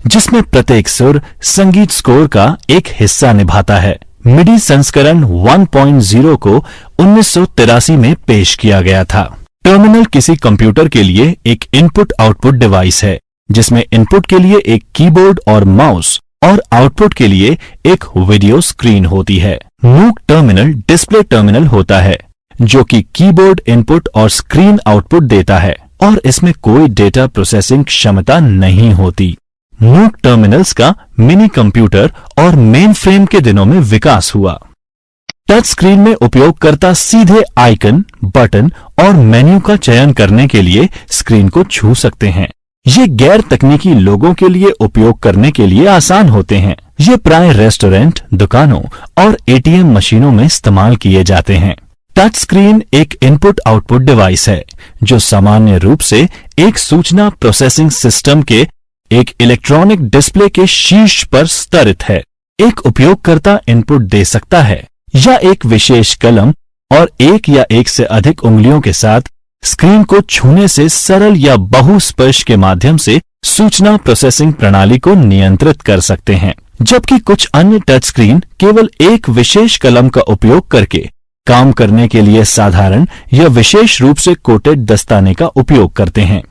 Speaker 3: जिसमें प्रत्येक सुर संगीत स्कोर का एक हिस्सा निभाता है। मिडी संस्करण 1.0 को 1983 में पेश किया गया था। टर्मिनल किसी कंप्यूटर के लिए एक इनपुट आउटपुट डिवाइस है, जिसमें इनपुट के लिए एक कीबोर्ड और माउस और आउटपुट के लिए एक वीडियो स्क्रीन होती है। मूक टर्मिनल डिस्प्ले टर्मिनल होता है, जो कि कीबोर्ड इनपुट और स्क्रीन आउटपुट देता है और इसमें कोई डेटा प्रोसेसिंग क्षमता नहीं होती। मूक टर्मिनल्स का मिनी कंप्यूटर और मेन फ्रेम के दिनों में विकास हुआ। टच स्क्रीन में उपयोगकर्ता सीधे आइकन, बटन और मेन्यू का चयन करने के लिए स्क्रीन को छू सकते हैं। ये गैर तकनीकी लोगों के लिए उपयोग करने के लिए आसान होते हैं। ये प्राय रेस्टोरेंट, दुकानों और ATM मशीनों में इस्तेमाल किए जाते हैं। टच स्क्रीन एक इनपुट आउटपुट डिवाइस है, जो सामान्य रूप से एक सूचना प्रोसेसिंग सिस्टम के एक इलेक्ट्रॉनिक डिस्प्ले के शीर्ष पर स्तरित है। एक उपयोगकर्ता इनपुट दे सकता है या एक विशेष कलम और एक या एक से अधिक उंगलियों के साथ स्क्रीन को छूने से सरल या बहुस्पर्श के माध्यम से सूचना प्रोसेसिंग प्रणाली को नियंत्रित कर सकते हैं, जबकि कुछ अन्य टच स्क्रीन केवल एक विशेष कलम का उपयोग करके काम करने के लिए साधारण या विशेष रूप से कोटेड दस्ताने का उपयोग करते हैं।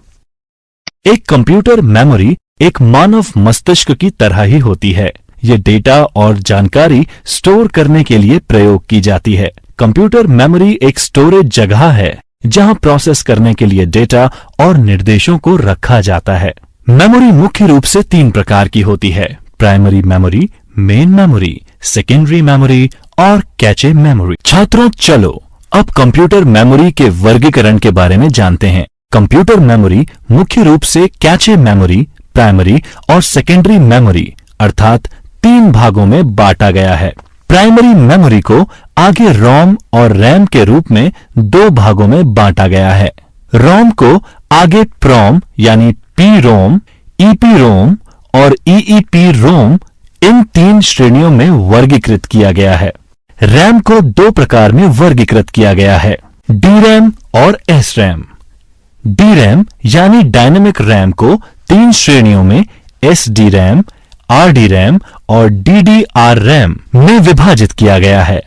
Speaker 3: एक कंप्यूटर मेमोरी एक मानव मस्तिष्क की तरह ही होती है। ये डेटा और जानकारी स्टोर करने के लिए प्रयोग की जाती है। कंप्यूटर मेमोरी एक स्टोरेज जगह है जहां प्रोसेस करने के लिए डेटा और निर्देशों को रखा जाता है। मेमोरी मुख्य रूप से 3 प्रकार की होती है: primary memory, main memory, secondary memory और कैचे मेमोरी। छात्रों, चलो अब कंप्यूटर मेमोरी के वर्गीकरण के बारे में जानते हैं। कंप्यूटर मेमोरी मुख्य रूप से कैचे मेमोरी, प्राइमरी और सेकेंडरी मेमोरी अर्थात 3 भागों में बांटा गया है। प्राइमरी मेमोरी को आगे रोम और रैम के रूप में 2 भागों में बांटा गया है। रोम को आगे प्रोम यानी पी रोम, ईपी रोम और ईईपी रोम इन 3 श्रेणियों में वर्गीकृत किया गया है। रैम को 2 प्रकार में वर्गीकृत किया गया है: डीरैम और एसरैम। डीरैम यानी डायनेमिक रैम को 3 श्रेणियों में एसडी रैम, आरडी रैम और डीडीआर रैम में विभाजित किया गया है।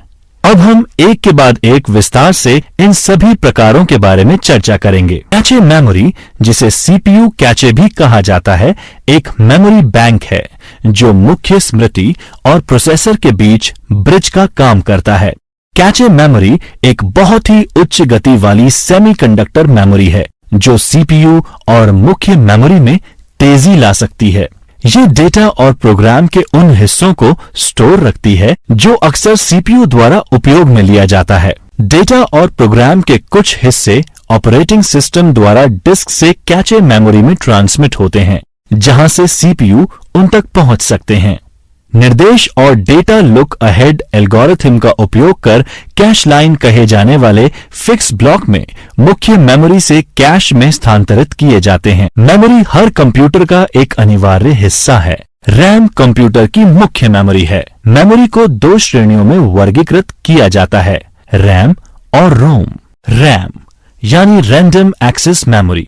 Speaker 3: अब हम एक के बाद एक विस्तार से इन सभी प्रकारों के बारे में चर्चा करेंगे। कैचे मेमोरी, जिसे सीपीयू कैचे भी कहा जाता है, एक मेमोरी बैंक है जो मुख्य स्मृति और प्रोसेसर के बीच ब्रिज का काम करता है। कैचे मेमोरी एक बहुत ही उच्च गति वाली सेमीकंडक्टर मेमोरी है जो सीपीयू और मुख्य मेमोरी में तेजी ला सकती है। ये डेटा और प्रोग्राम के उन हिस्सों को स्टोर रखती है जो अक्सर सीपीयू द्वारा उपयोग में लिया जाता है। डेटा और प्रोग्राम के कुछ हिस्से ऑपरेटिंग सिस्टम द्वारा डिस्क से कैचे मेमोरी में ट्रांसमिट होते हैं, जहां से सीपीयू उन तक पहुंच सकते हैं। निर्देश और डेटा लुक अहेड एल्गोरिथम का उपयोग कर कैश लाइन कहे जाने वाले फिक्स ब्लॉक में मुख्य मेमोरी से कैश में स्थानांतरित किए जाते हैं। मेमोरी हर कंप्यूटर का एक अनिवार्य हिस्सा है। रैम कंप्यूटर की मुख्य मेमोरी है। मेमोरी को 2 श्रेणियों में वर्गीकृत किया जाता है: रैम और रोम। रैम यानी रैंडम एक्सेस मेमोरी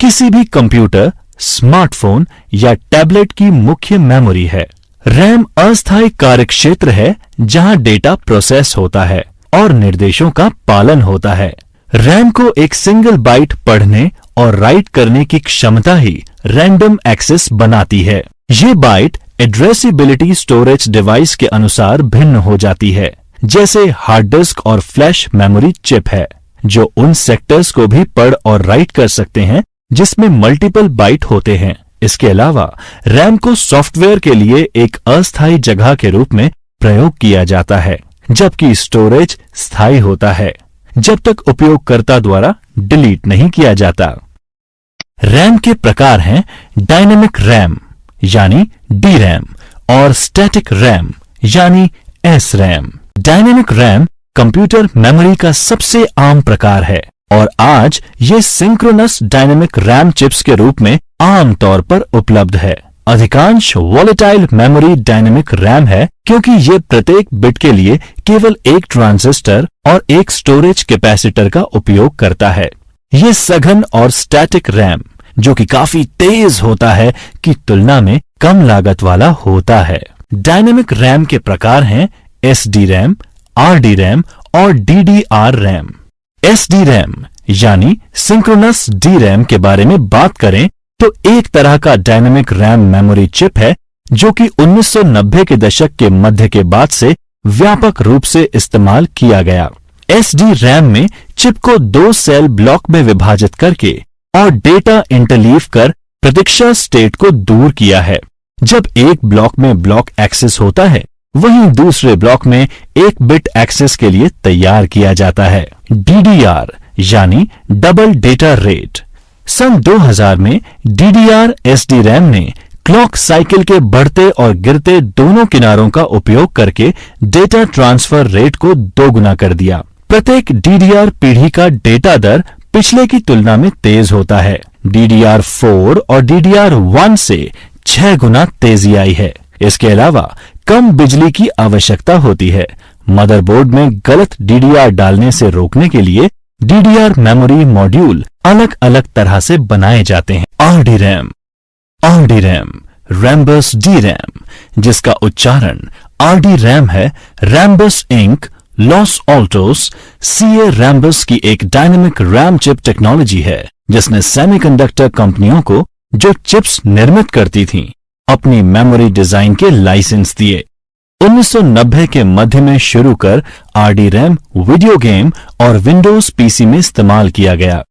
Speaker 3: किसी भी कंप्यूटर, स्मार्टफोन या टैबलेट की मुख्य मेमोरी है। रैम अस्थायी कार्यक्षेत्र है जहां डेटा प्रोसेस होता है और निर्देशों का पालन होता है। रैम को एक सिंगल बाइट पढ़ने और राइट करने की क्षमता ही रैंडम एक्सेस बनाती है। ये बाइट एड्रेसिबिलिटी स्टोरेज डिवाइस के अनुसार भिन्न हो जाती है, जैसे हार्ड डिस्क और फ्लैश मेमोरी चिप है जो उन सेक्टर्स को भी पढ़ और राइट कर सकते हैं जिसमें मल्टीपल बाइट होते हैं। इसके अलावा रैम को सॉफ्टवेयर के लिए एक अस्थायी जगह के रूप में प्रयोग किया जाता है, जबकि स्टोरेज स्थायी होता है जब तक उपयोगकर्ता द्वारा डिलीट नहीं किया जाता। रैम के प्रकार हैं डायनेमिक रैम यानी डी रैम और स्टैटिक रैम यानी S RAM. Dynamic RAM computer memory का सबसे आम प्रकार है और आज ये सिंक्रोनस डायनेमिक रैम चिप्स के रूप में आम तौर पर उपलब्ध है। अधिकांश वॉलेटाइल मेमोरी डायनेमिक रैम है क्योंकि ये प्रत्येक बिट के लिए केवल एक ट्रांजिस्टर और एक स्टोरेज कैपेसिटर का उपयोग करता है। ये सघन और स्टैटिक रैम, जो कि काफी तेज होता है, की तुलना में कम लागत वाला होता है। डायनेमिक रैम के प्रकार हैं एसडी रैम, आरडी रैम और डीडीआर रैम। एसडी रैम यानी सिंक्रोनस डी रैम के बारे में बात करें तो एक तरह का डायनेमिक रैम मेमोरी चिप है जो कि 1990 के दशक के मध्य के बाद से व्यापक रूप से इस्तेमाल किया गया। एसडी रैम में चिप को 2 सेल ब्लॉक में विभाजित करके और डेटा इंटरलीव कर प्रतीक्षा स्टेट को दूर किया है। जब एक ब्लॉक में ब्लॉक एक्सेस होता है, वहीं दूसरे ब्लॉक में एक बिट एक्सेस के लिए तैयार किया जाता है। डीडीआर यानी डबल डेटा रेट। सन 2000 में डीडीआर एसडी रैम ने क्लॉक साइकिल के बढ़ते और गिरते दोनों किनारों का उपयोग करके डेटा ट्रांसफर रेट को 2 गुना कर दिया। प्रत्येक डीडीआर पीढ़ी का डेटा दर पिछले की तुलना में तेज होता है। DDR4 और DDR1 से 6 गुना तेजी आई है। इसके अलावा कम बिजली की आवश्यकता होती है। मदरबोर्ड में गलत DDR डालने से रोकने के लिए DDR मेमोरी मॉड्यूल अलग अलग तरह से बनाए जाते हैं। RD RAM Rambus D RAM, जिसका उच्चारण RD रैम है, Rambus Inc Los Altos CA Rambus की एक डायनेमिक रैम चिप टेक्नोलॉजी है जिसने सेमीकंडक्टर कंपनियों को जो चिप्स निर्मित करती थीं अपनी मेमोरी डिजाइन के लाइसेंस दिए। 1990 के मध्य में शुरू कर आरडी रैम वीडियो गेम और विंडोज पीसी में इस्तेमाल किया गया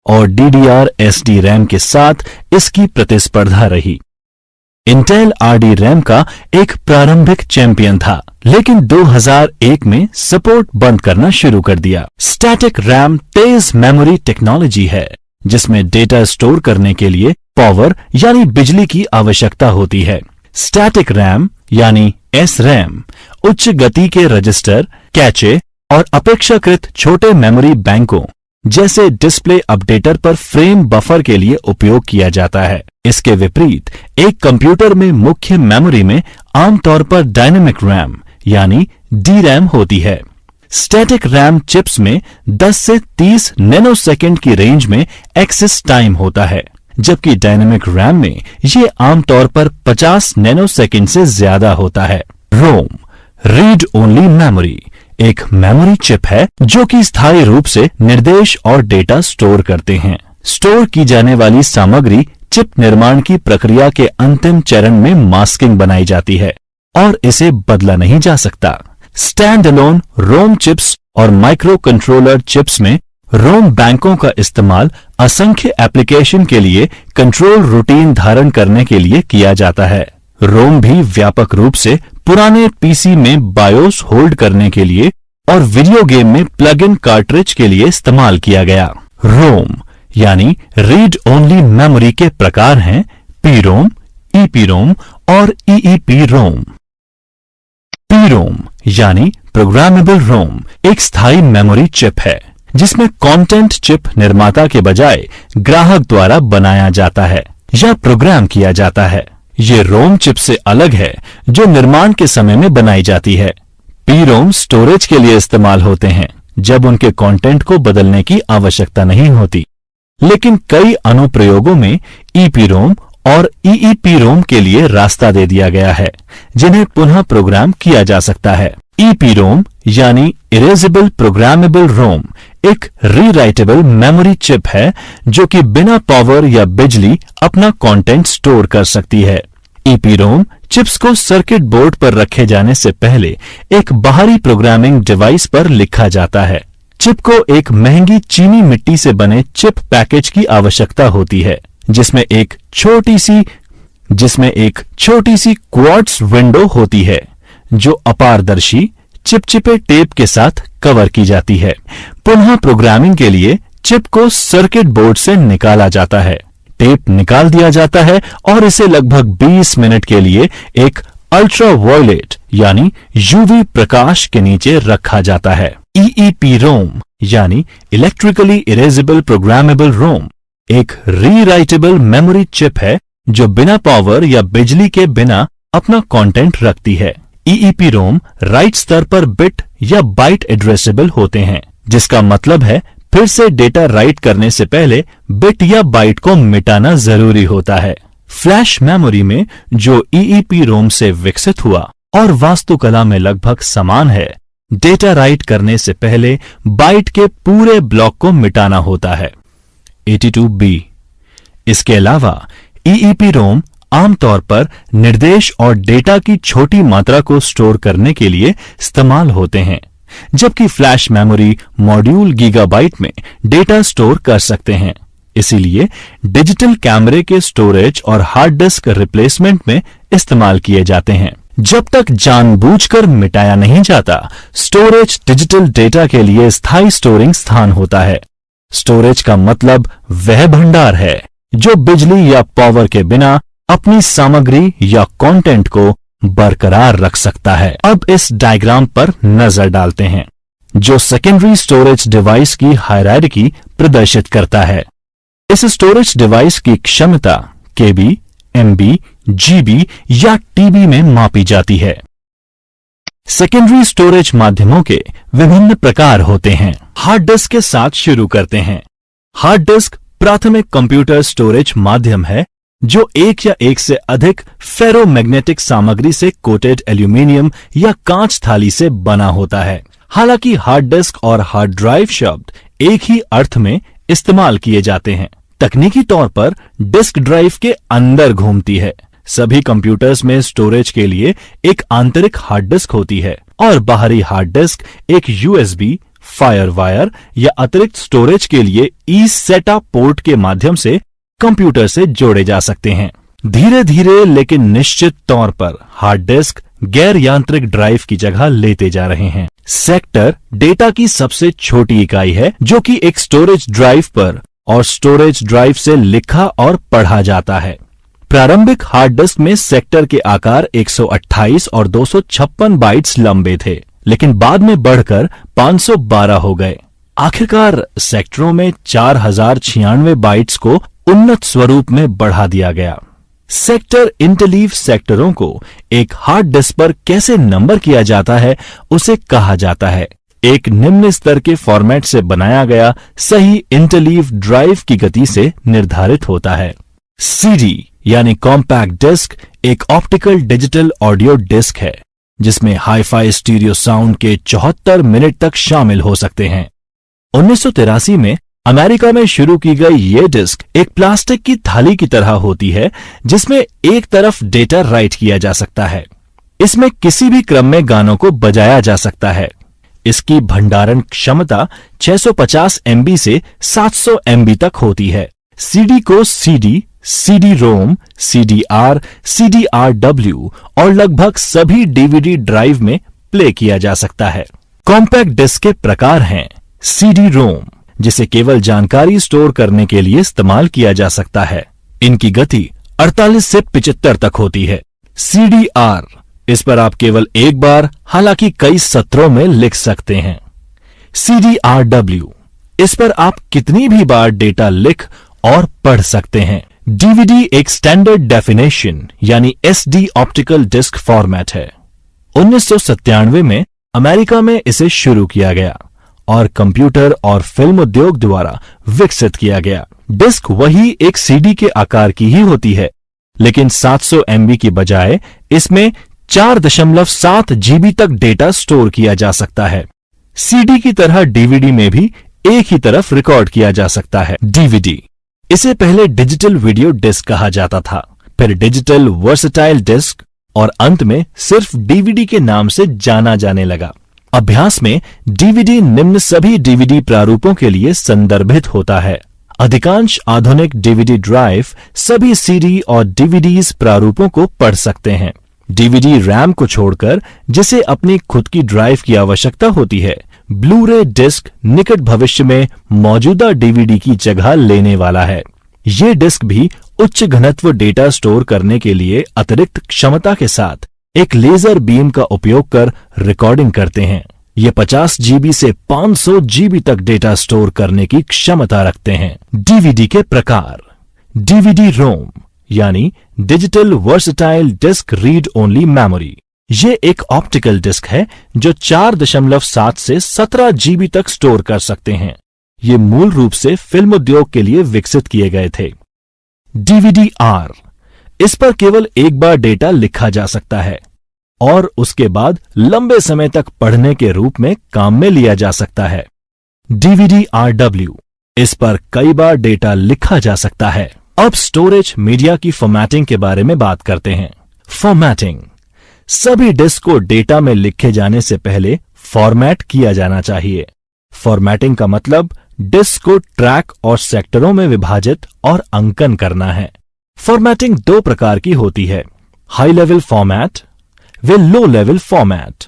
Speaker 3: और डीडीआर एसडी रैम के साथ इसकी प्रतिस्पर्धा रही। इंटेल आरडी रैम का एक प्रारंभिक चैंपियन था, लेकिन 2001 में सपोर्ट बंद करना शुरू कर दिया। स्टैटिक रैम तेज मेमोरी टेक्नोलॉजी है जिसमें डेटा स्टोर करने के लिए पावर यानी बिजली की आवश्यकता होती है। स्टैटिक रैम यानी SRAM उच्च गति के रजिस्टर, कैचे और अपेक्षाकृत छोटे मेमोरी बैंकों जैसे डिस्प्ले अपडेटर पर फ्रेम बफर के लिए उपयोग किया जाता है। इसके विपरीत एक कंप्यूटर में मुख्य मेमोरी में आमतौर पर डायनेमिक रैम यानी DRAM होती है। स्टैटिक रैम चिप्स में 10 से 30 नैनोसेकंड की रेंज में एक्सेस टाइम होता है, जबकि डायनेमिक रैम में ये आमतौर पर 50 नैनोसेकंड से ज्यादा होता है। रोम रीड ओनली मेमोरी एक मेमोरी चिप है जो कि स्थायी रूप से निर्देश और डेटा स्टोर करते हैं। स्टोर की जाने वाली सामग्री चिप निर्माण की प्रक्रिया के अंतिम चरण में मास्किंग बनाई जाती है और इसे बदला नहीं जा सकता। स्टैंड अलोन रोम चिप्स और माइक्रो कंट्रोलर चिप्स में रोम बैंकों का इस्तेमाल असंख्य एप्लीकेशन के लिए कंट्रोल रूटीन धारण करने के लिए किया जाता है। रोम भी व्यापक रूप से पुराने पीसी में बायोस होल्ड करने के लिए और वीडियो गेम में प्लग इन कार्ट्रिज के लिए इस्तेमाल किया गया। रोम यानी रीड ओनली मेमोरी के प्रकार हैं पीरोम, ईपीरोम और ईईपी रोम। पीरोम यानी प्रोग्रामेबल रोम एक स्थायी मेमोरी चिप है जिसमें कंटेंट चिप निर्माता के बजाय ग्राहक द्वारा बनाया जाता है या प्रोग्राम किया जाता है। ये रोम चिप से अलग है जो निर्माण के समय में बनाई जाती है। पीरोम स्टोरेज के लिए इस्तेमाल होते हैं जब उनके कंटेंट को बदलने की आवश्यकता नहीं होती, लेकिन कई अनुप्रयोगों में ईपीरोम और ईईपीरोम के लिए रास्ता दे दिया गया है जिन्हें पुनः प्रोग्राम किया जा सकता है। ईपीरोम यानी इरेजेबल प्रोग्रामेबल रोम एक रीराइटेबल मेमोरी चिप है जो कि बिना पावर या बिजली अपना कंटेंट स्टोर कर सकती है। ईपीरोम चिप्स को सर्किट बोर्ड पर रखे जाने से पहले एक बाहरी प्रोग्रामिंग डिवाइस पर लिखा जाता है। चिप को एक महंगी चीनी मिट्टी से बने चिप पैकेज की आवश्यकता होती है जिसमें एक छोटी सी क्वार्ट्ज विंडो होती है जो अपारदर्शी चिपचिपे टेप के साथ कवर की जाती है। पुनः प्रोग्रामिंग के लिए चिप को सर्किट बोर्ड से निकाला जाता है, टेप निकाल दिया जाता है और इसे लगभग 20 मिनट के लिए एक अल्ट्रावायलेट यानी यूवी प्रकाश के नीचे रखा जाता है। ईईपी रोम यानी इलेक्ट्रिकली इरेजेबल प्रोग्रामेबल रोम एक रीराइटेबल मेमोरी चिप है जो बिना पावर या बिजली के बिना अपना कंटेंट रखती है। ईईपी रोम राइट स्तर पर बिट या बाइट एड्रेसेबल होते हैं, जिसका मतलब है फिर से डेटा राइट करने से पहले बिट या बाइट को मिटाना जरूरी होता है। फ्लैश मेमोरी में जो ईईपी रोम से विकसित हुआ और वास्तुकला में लगभग समान है, डेटा राइट करने से पहले बाइट के पूरे ब्लॉक को मिटाना होता है। 82B। इसके अलावा ईईपी रोम आमतौर पर निर्देश और डेटा की छोटी मात्रा को स्टोर करने के लिए इस्तेमाल होते हैं, जबकि फ्लैश मेमोरी मॉड्यूल गीगाबाइट में डेटा स्टोर कर सकते हैं। इसीलिए डिजिटल कैमरे के स्टोरेज और हार्ड डिस्क रिप्लेसमेंट में इस्तेमाल किए जाते हैं। जब तक जानबूझकर मिटाया नहीं जाता, स्टोरेज डिजिटल डेटा के लिए स्थायी स्टोरिंग स्थान होता है। स्टोरेज का मतलब वह भंडार है जो बिजली या पावर के बिना अपनी सामग्री या कंटेंट को बरकरार रख सकता है। अब इस डायग्राम पर नजर डालते हैं जो सेकेंडरी स्टोरेज डिवाइस की हायरार्की प्रदर्शित करता है। इस स्टोरेज डिवाइस की क्षमता केबी, एमबी, जीबी या टीबी में मापी जाती है। सेकेंडरी स्टोरेज माध्यमों के विभिन्न प्रकार होते हैं। हार्ड डिस्क के साथ शुरू करते हैं। हार्ड डिस्क प्राथमिक कंप्यूटर स्टोरेज माध्यम है जो एक या एक से अधिक फेरोमैग्नेटिक सामग्री से कोटेड एल्यूमीनियम या कांच थाली से बना होता है। हालांकि हार्ड डिस्क और हार्ड ड्राइव शब्द एक ही अर्थ में इस्तेमाल किए जाते हैं। तकनीकी तौर पर डिस्क ड्राइव के अंदर घूमती है, सभी कंप्यूटर्स में स्टोरेज के लिए एक आंतरिक हार्ड डिस्क होती है और बाहरी हार्ड डिस्क एक यूएसबी, फायरवायर या अतिरिक्त स्टोरेज के लिए eSATA पोर्ट के माध्यम से कंप्यूटर से जोड़े जा सकते हैं। धीरे धीरे लेकिन निश्चित तौर पर हार्ड डिस्क गैर यांत्रिक ड्राइव की जगह लेते जा रहे हैं। सेक्टर डेटा की सबसे छोटी इकाई है जो कि एक स्टोरेज ड्राइव पर और स्टोरेज ड्राइव से लिखा और पढ़ा जाता है। प्रारंभिक हार्ड डिस्क में सेक्टर के आकार 128 और 256 बाइट्स लंबे थे, लेकिन बाद में बढ़कर 512 हो गए। आखिरकार सेक्टरों में 4096 बाइट्स को उन्नत स्वरूप में बढ़ा दिया गया। सेक्टर इंटरलीव सेक्टरों को एक हार्ड डिस्क पर कैसे नंबर किया जाता है उसे कहा जाता है एक निम्न स्तर के फॉर्मेट से बनाया गया सही इंटरलीव ड्राइव की गति से निर्धारित होता है। सीडी यानी कॉम्पैक्ट डिस्क एक ऑप्टिकल डिजिटल ऑडियो डिस्क है जिसमें हाई-फाई स्टीरियो साउंड के 74 मिनट तक शामिल हो सकते हैं। 1983 में अमेरिका में शुरू की गई ये डिस्क एक प्लास्टिक की थाली की तरह होती है जिसमें एक तरफ डेटा राइट किया जा सकता है। इसमें किसी भी क्रम में गानों को बजाया जा सकता है। इसकी भंडारण क्षमता 650 MB से 700 MB तक होती है। सीडी को सीडी, CD-ROM, CDR, CDR-W और लगभग सभी डीवीडी ड्राइव में प्ले किया जा सकता है। कॉम्पैक्ट डिस्क के प्रकार हैं CD-ROM जिसे केवल जानकारी स्टोर करने के लिए इस्तेमाल किया जा सकता है। इनकी गति 48 से 75 तक होती है। CDR इस पर आप केवल एक बार हालांकि कई सत्रों में लिख सकते हैं। CDR-W इस पर आप कितनी भी बार डेटा लिख और पढ़ सकते हैं। डीवीडी एक स्टैंडर्ड डेफिनेशन यानी SD ऑप्टिकल डिस्क फॉर्मेट है। 1997 में अमेरिका में इसे शुरू किया गया और कंप्यूटर और फिल्म उद्योग द्वारा विकसित किया गया। डिस्क वही एक सीडी के आकार की ही होती है, लेकिन 700 MB की बजाय इसमें 4.7 GB तक डेटा स्टोर किया जा सकता है। सीडी की तरह डीवीडी में भी एक ही तरफ रिकॉर्ड किया जा सकता है। डीवीडी इसे पहले डिजिटल वीडियो डिस्क कहा जाता था, फिर डिजिटल वर्सेटाइल डिस्क और अंत में सिर्फ डीवीडी के नाम से जाना जाने लगा। अभ्यास में डीवीडी निम्न सभी डीवीडी प्रारूपों के लिए संदर्भित होता है। अधिकांश आधुनिक डीवीडी ड्राइव सभी सीडी और डीवीडीज प्रारूपों को पढ़ सकते हैं। डीवीडी रैम को छोड़कर जिसे अपनी खुद की ड्राइव की आवश्यकता होती है, ब्लू-रे डिस्क निकट भविष्य में मौजूदा डीवीडी की जगह लेने वाला है। ये डिस्क भी उच्च घनत्व डेटा स्टोर करने के लिए अतिरिक्त क्षमता के साथ एक लेजर बीम का उपयोग कर रिकॉर्डिंग करते हैं। ये 50 GB से 500 GB तक डेटा स्टोर करने की क्षमता रखते हैं। डीवीडी के प्रकार DVD-ROM यानी digital versatile disc read only memory. ये एक ऑप्टिकल डिस्क है जो 4.7 से 17 GB तक स्टोर कर सकते हैं। ये मूल रूप से फिल्म उद्योग के लिए विकसित किए गए थे। DVD-R इस पर केवल एक बार डेटा लिखा जा सकता है और उसके बाद लंबे समय तक पढ़ने के रूप में काम में लिया जा सकता है। DVD-RW इस पर कई बार डेटा लिखा जा सकता है। अब स्टोरेज मीडिया की फॉर्मेटिंग के बारे में बात करते हैं। फॉर्मेटिंग सभी डिस्क को डेटा में लिखे जाने से पहले फॉर्मेट किया जाना चाहिए। फॉर्मेटिंग का मतलब डिस्क को ट्रैक और सेक्टरों में विभाजित और अंकन करना है। फॉर्मेटिंग दो प्रकार की होती है, हाई लेवल फॉर्मेट व low level format.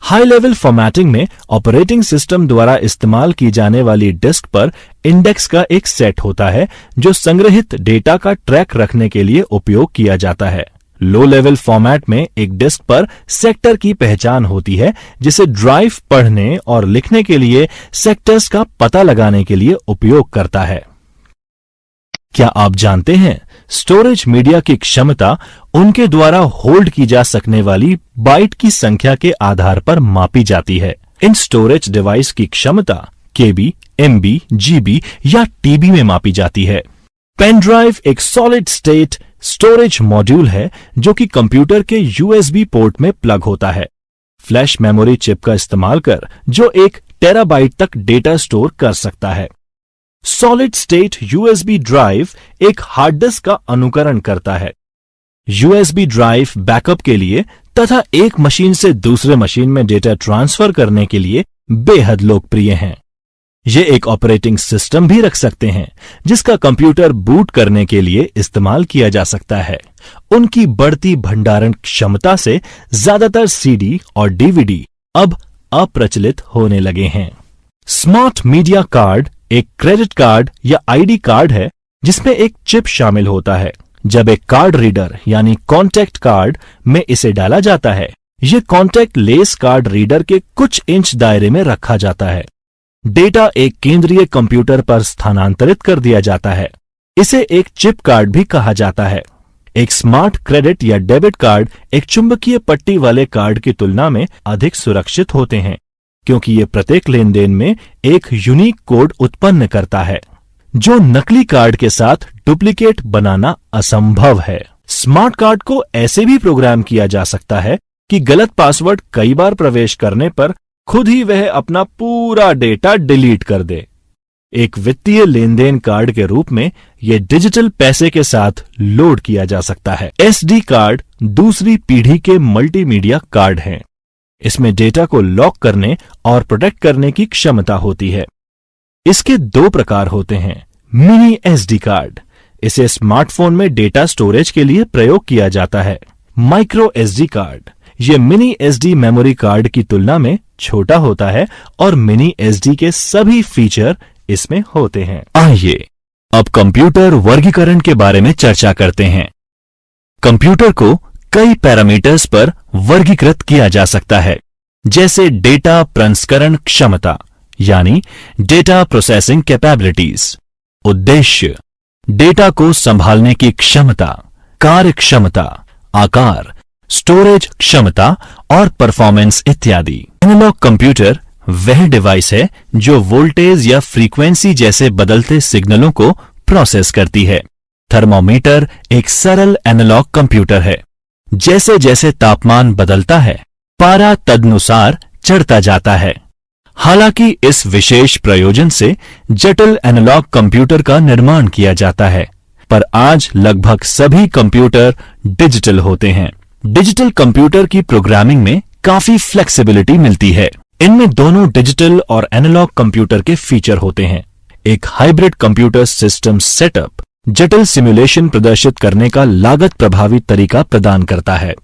Speaker 3: High level formatting में ऑपरेटिंग सिस्टम द्वारा इस्तेमाल की जाने वाली डिस्क पर इंडेक्स का एक सेट होता है जो संग्रहित डेटा का ट्रैक रखने के लिए उपयोग किया जाता है। लो लेवल फॉर्मेट में एक डिस्क पर सेक्टर की पहचान होती है जिसे ड्राइव पढ़ने और लिखने के लिए सेक्टर्स का पता लगाने के लिए उपयोग करता है। क्या आप जानते हैं स्टोरेज मीडिया की क्षमता उनके द्वारा होल्ड की जा सकने वाली बाइट की संख्या के आधार पर मापी जाती है। इन स्टोरेज डिवाइस की क्षमता केबी, एमबी, जीबी या टीबी में मापी जाती है। पेन ड्राइव एक सॉलिड स्टेट स्टोरेज मॉड्यूल है जो कि कंप्यूटर के यूएसबी पोर्ट में प्लग होता है। फ्लैश मेमोरी चिप का इस्तेमाल कर जो 1 टेराबाइट तक डेटा स्टोर कर सकता है। सॉलिड स्टेट यूएसबी ड्राइव एक हार्ड डिस्क का अनुकरण करता है। USB ड्राइव बैकअप के लिए तथा एक मशीन से दूसरे मशीन में डेटा ट्रांसफर करने के लिए बेहद लोकप्रिय हैं। ये एक ऑपरेटिंग सिस्टम भी रख सकते हैं जिसका कंप्यूटर बूट करने के लिए इस्तेमाल किया जा सकता है। उनकी बढ़ती भंडारण क्षमता से ज्यादातर CD और DVD अब अप्रचलित होने लगे हैं। स्मार्ट मीडिया कार्ड एक क्रेडिट कार्ड या ID कार्ड है जिसमें एक चिप शामिल होता है। जब एक कार्ड रीडर यानी कॉन्टैक्ट कार्ड में इसे डाला जाता है, यह कॉन्टैक्ट लेस कार्ड रीडर के कुछ इंच दायरे में रखा जाता है। डेटा एक केंद्रीय कंप्यूटर पर स्थानांतरित कर दिया जाता है। इसे एक चिप कार्ड भी कहा जाता है। एक स्मार्ट क्रेडिट या डेबिट कार्ड एक चुंबकीय पट्टी वाले कार्ड की तुलना में अधिक सुरक्षित होते हैं क्योंकि ये प्रत्येक लेन देन में एक यूनिक कोड उत्पन्न करता है जो नकली कार्ड के साथ डुप्लीकेट बनाना असंभव है। स्मार्ट कार्ड को ऐसे भी प्रोग्राम किया जा सकता है कि गलत पासवर्ड कई बार प्रवेश करने पर खुद ही वह अपना पूरा डेटा डिलीट कर दे। एक वित्तीय लेन देन कार्ड के रूप में यह डिजिटल पैसे के साथ लोड किया जा सकता है। SD कार्ड दूसरी पीढ़ी के मल्टीमीडिया कार्ड हैं। इसमें डेटा को लॉक करने और प्रोटेक्ट करने की क्षमता होती है। इसके दो प्रकार होते हैं। मिनी SD कार्ड, इसे स्मार्टफोन में डेटा स्टोरेज के लिए प्रयोग किया जाता है। माइक्रो SD कार्ड, यह मिनी SD मेमोरी कार्ड की तुलना में छोटा होता है और मिनी SD के सभी फीचर इसमें होते हैं। आइए अब कंप्यूटर वर्गीकरण के बारे में चर्चा करते हैं। कंप्यूटर को कई पैरामीटर्स पर वर्गीकृत किया जा सकता है, जैसे डेटा प्रसंस्करण क्षमता यानी डेटा प्रोसेसिंग कैपेबिलिटीज, उद्देश्य, डेटा को संभालने की क्षमता, कार्य क्षमता, आकार, स्टोरेज क्षमता और परफॉर्मेंस इत्यादि। एनालॉग कंप्यूटर वह डिवाइस है जो वोल्टेज या फ्रीक्वेंसी जैसे बदलते सिग्नलों को प्रोसेस करती है। थर्मोमीटर एक सरल एनालॉग कंप्यूटर है। जैसे जैसे तापमान बदलता है, पारा तदनुसार चढ़ता जाता है। हालांकि इस विशेष प्रयोजन से जटिल एनालॉग कंप्यूटर का निर्माण किया जाता है, पर आज लगभग सभी कंप्यूटर डिजिटल होते हैं। डिजिटल कंप्यूटर की प्रोग्रामिंग में काफी फ्लेक्सिबिलिटी मिलती है। इनमें दोनों डिजिटल और एनालॉग कंप्यूटर के फीचर होते हैं। एक हाइब्रिड कंप्यूटर सिस्टम सेटअप जटिल सिमुलेशन प्रदर्शित करने का लागत प्रभावी तरीका प्रदान करता है।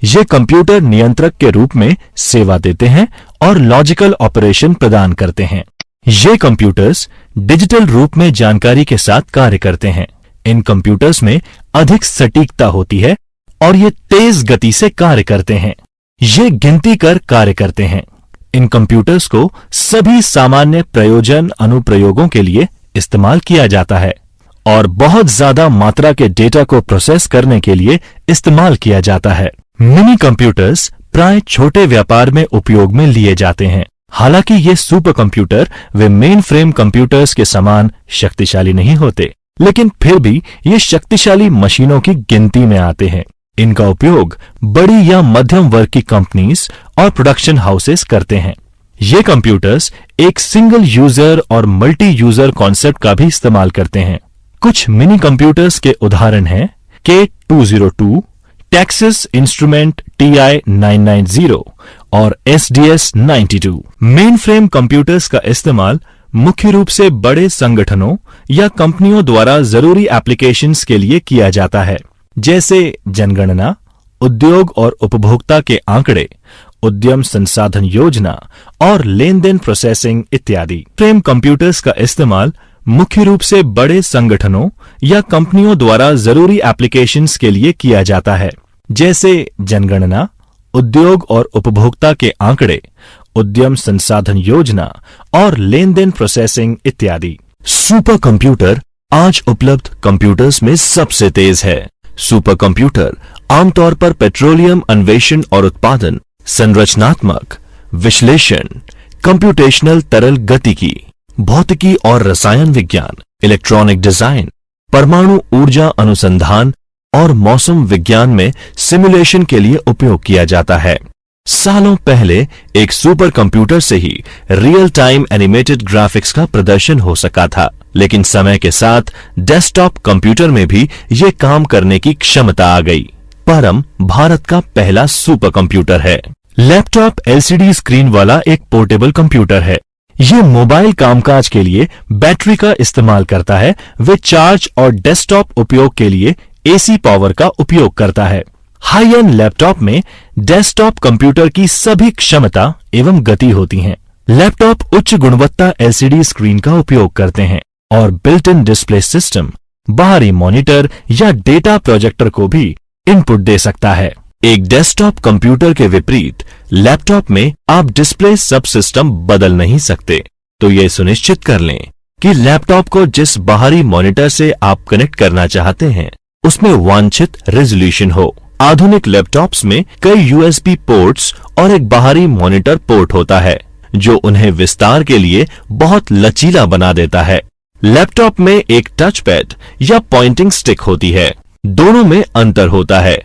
Speaker 3: ये कंप्यूटर नियंत्रक के रूप में सेवा देते हैं और लॉजिकल ऑपरेशन प्रदान करते हैं। ये कंप्यूटर्स डिजिटल रूप में जानकारी के साथ कार्य करते हैं। इन कंप्यूटर्स में अधिक सटीकता होती है और ये तेज गति से कार्य करते हैं। ये गिनती कर कार्य करते हैं। इन कंप्यूटर्स को सभी सामान्य प्रयोजन अनुप्रयोगों के लिए इस्तेमाल किया जाता है और बहुत ज्यादा मात्रा के डेटा को प्रोसेस करने के लिए इस्तेमाल किया जाता है। मिनी कंप्यूटर्स प्राय छोटे व्यापार में उपयोग में लिए जाते हैं। हालांकि ये सुपर कंप्यूटर वे मेन फ्रेम कंप्यूटर्स के समान शक्तिशाली नहीं होते, लेकिन फिर भी ये शक्तिशाली मशीनों की गिनती में आते हैं। इनका उपयोग बड़ी या मध्यम वर्ग की कंपनीज और प्रोडक्शन हाउसेस करते हैं। ये कंप्यूटर्स एक सिंगल यूजर और मल्टी यूजर कॉन्सेप्ट का भी इस्तेमाल करते हैं। कुछ मिनी कंप्यूटर्स के उदाहरण हैं K202, टेक्सास इंस्ट्रूमेंट TI-990 और SDS-92। मेन फ्रेम कंप्यूटर्स का इस्तेमाल मुख्य रूप से बड़े संगठनों या कंपनियों द्वारा जरूरी एप्लीकेशंस के लिए किया जाता है, जैसे जनगणना, उद्योग और उपभोक्ता के आंकड़े, उद्यम संसाधन योजना और लेन देन प्रोसेसिंग इत्यादि। फ्रेम कंप्यूटर्स का इस्तेमाल मुख्य रूप से बड़े संगठनों या कंपनियों द्वारा जरूरी एप्लीकेशंस के लिए किया जाता है, जैसे जनगणना, उद्योग और उपभोक्ता के आंकड़े, उद्यम संसाधन योजना और लेन देन प्रोसेसिंग इत्यादि। सुपर कंप्यूटर आज उपलब्ध कंप्यूटर्स में सबसे तेज है। सुपर कंप्यूटर आमतौर पर पेट्रोलियम अन्वेषण और उत्पादन, संरचनात्मक विश्लेषण, कंप्यूटेशनल तरल गतिकी, भौतिकी और रसायन विज्ञान, इलेक्ट्रॉनिक डिजाइन, परमाणु ऊर्जा अनुसंधान और मौसम विज्ञान में सिमुलेशन के लिए उपयोग किया जाता है। सालों पहले एक सुपर कंप्यूटर से ही रियल टाइम एनिमेटेड ग्राफिक्स का प्रदर्शन हो सका था, लेकिन समय के साथ डेस्कटॉप कंप्यूटर में भी ये काम करने की क्षमता आ गई।
Speaker 1: परम भारत का पहला सुपर कंप्यूटर है। लैपटॉप एलसीडी स्क्रीन वाला एक पोर्टेबल कंप्यूटर है। ये मोबाइल कामकाज के लिए बैटरी का इस्तेमाल करता है, वे चार्ज और डेस्कटॉप उपयोग के लिए एसी पावर का उपयोग करता है। हाई एंड लैपटॉप में डेस्कटॉप कंप्यूटर की सभी क्षमता एवं गति होती हैं। लैपटॉप उच्च गुणवत्ता एलसीडी स्क्रीन का उपयोग करते हैं और बिल्ट इन डिस्प्ले सिस्टम, बाहरी मॉनिटर या डेटा प्रोजेक्टर को भी इनपुट दे सकता है। एक डेस्कटॉप कंप्यूटर के विपरीत लैपटॉप में आप डिस्प्ले सब सिस्टम बदल नहीं सकते, तो ये सुनिश्चित कर लें कि लैपटॉप को जिस बाहरी मॉनिटर से आप कनेक्ट करना चाहते हैं उसमें वांछित रेजोल्यूशन हो। आधुनिक लैपटॉप्स में कई यूएसबी पोर्ट्स और एक बाहरी मॉनिटर पोर्ट होता है जो उन्हें विस्तार के लिए बहुत लचीला बना देता है। लैपटॉप में एक टच पैड या पॉइंटिंग स्टिक होती है। दोनों में अंतर होता है।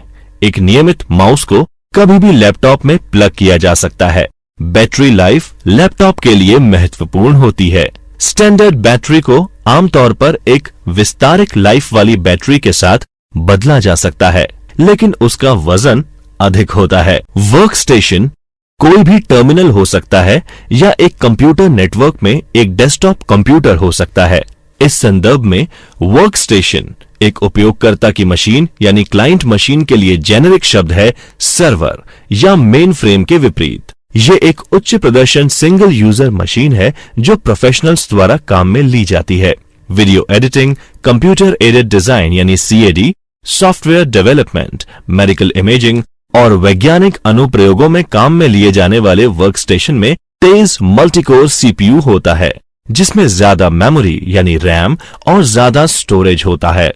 Speaker 1: एक नियमित माउस को कभी भी लैपटॉप में प्लग किया जा सकता है। बैटरी लाइफ लैपटॉप के लिए महत्वपूर्ण होती है। स्टैंडर्ड बैटरी को आमतौर पर एक विस्तारित लाइफ वाली बैटरी के साथ बदला जा सकता है, लेकिन उसका वजन अधिक होता है। वर्क स्टेशन कोई भी टर्मिनल हो सकता है या एक कंप्यूटर नेटवर्क में एक डेस्कटॉप कंप्यूटर हो सकता है। इस संदर्भ में वर्क स्टेशन एक उपयोगकर्ता की मशीन यानी क्लाइंट मशीन के लिए जेनेरिक शब्द है सर्वर या मेन फ्रेम के विपरीत। ये एक उच्च प्रदर्शन सिंगल यूजर मशीन है जो प्रोफेशनल्स द्वारा काम में ली जाती है। Video editing, computer aided design यानी CAD, software development, medical imaging और वैज्ञानिक अनुप्रयोगों में काम में लिए जाने वाले वर्कस्टेशन में तेज मल्टीकोर सीपीयू होता है जिसमें ज्यादा मेमोरी यानी रैम और ज्यादा स्टोरेज होता है।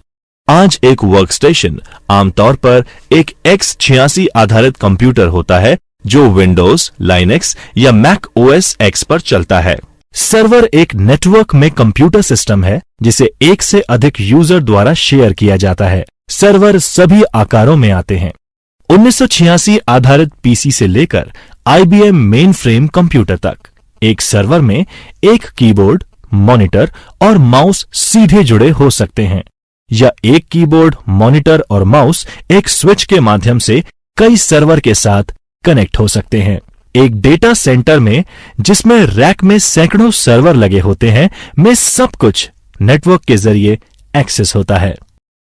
Speaker 1: आज एक वर्कस्टेशन आमतौर पर एक x86 आधारित कंप्यूटर होता है जो विंडोज, लाइनेक्स या मैक ओएस एक्स पर चलता है। सर्वर एक नेटवर्क में कंप्यूटर सिस्टम है जिसे एक से अधिक यूजर द्वारा शेयर किया जाता है। सर्वर सभी आकारों में आते हैं। 1986 आधारित पीसी से लेकर आईबीएम मेन फ्रेम कंप्यूटर तक एक सर्वर में एक कीबोर्ड, मॉनिटर और माउस सीधे जुड़े हो सकते हैं या एक कीबोर्ड, मॉनिटर और माउस एक स्विच के माध्यम से कई सर्वर के साथ कनेक्ट हो सकते हैं। एक डेटा सेंटर में जिसमें रैक में सैकड़ों सर्वर लगे होते हैं में सब कुछ नेटवर्क के जरिए एक्सेस होता है।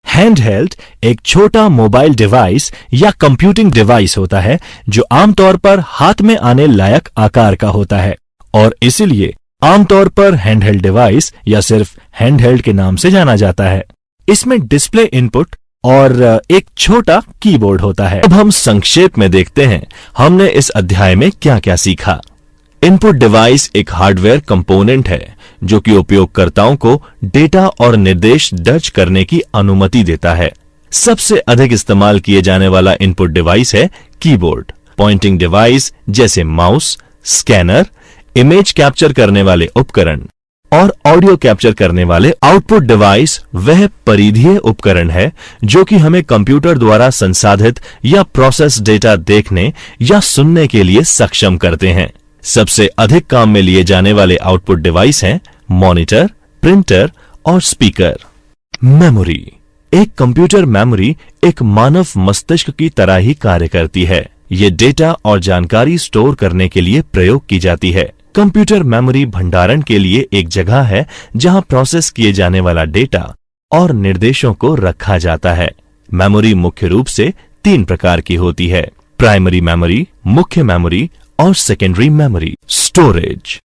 Speaker 1: हैंडहेल्ड एक छोटा मोबाइल डिवाइस या कंप्यूटिंग डिवाइस होता है जो आमतौर पर हाथ में आने लायक आकार का होता है और इसीलिए आमतौर पर हैंडहेल्ड डिवाइस या सिर्फ हैंडहेल्ड के नाम से जाना जाता है। इसमें डिस्प्ले इनपुट और एक छोटा कीबोर्ड होता है। अब हम संक्षेप में देखते हैं हमने इस अध्याय में क्या क्या सीखा। इनपुट डिवाइस एक हार्डवेयर कंपोनेंट है जो कि उपयोगकर्ताओं को डेटा और निर्देश दर्ज करने की अनुमति देता है। सबसे अधिक इस्तेमाल किए जाने वाला इनपुट डिवाइस है कीबोर्ड। पॉइंटिंग डिवाइस जैसे माउस, स्कैनर, इमेज कैप्चर करने वाले उपकरण और ऑडियो कैप्चर करने वाले आउटपुट डिवाइस वह परिधीय उपकरण है जो कि हमें कंप्यूटर द्वारा संसाधित या प्रोसेस डेटा देखने या सुनने के लिए सक्षम करते हैं। सबसे अधिक काम में लिए जाने वाले आउटपुट डिवाइस हैं मॉनिटर, प्रिंटर और स्पीकर। मेमोरी एक कंप्यूटर मेमोरी एक मानव मस्तिष्क की तरह ही कार्य करती है। ये डेटा और जानकारी स्टोर करने के लिए प्रयोग की जाती है। कंप्यूटर मेमोरी भंडारण के लिए एक जगह है जहां प्रोसेस किए जाने वाला डेटा और निर्देशों को रखा जाता है। मेमोरी मुख्य रूप से 3 प्रकार की होती है: प्राइमरी मेमोरी, मुख्य मेमोरी और सेकेंडरी मेमोरी। स्टोरेज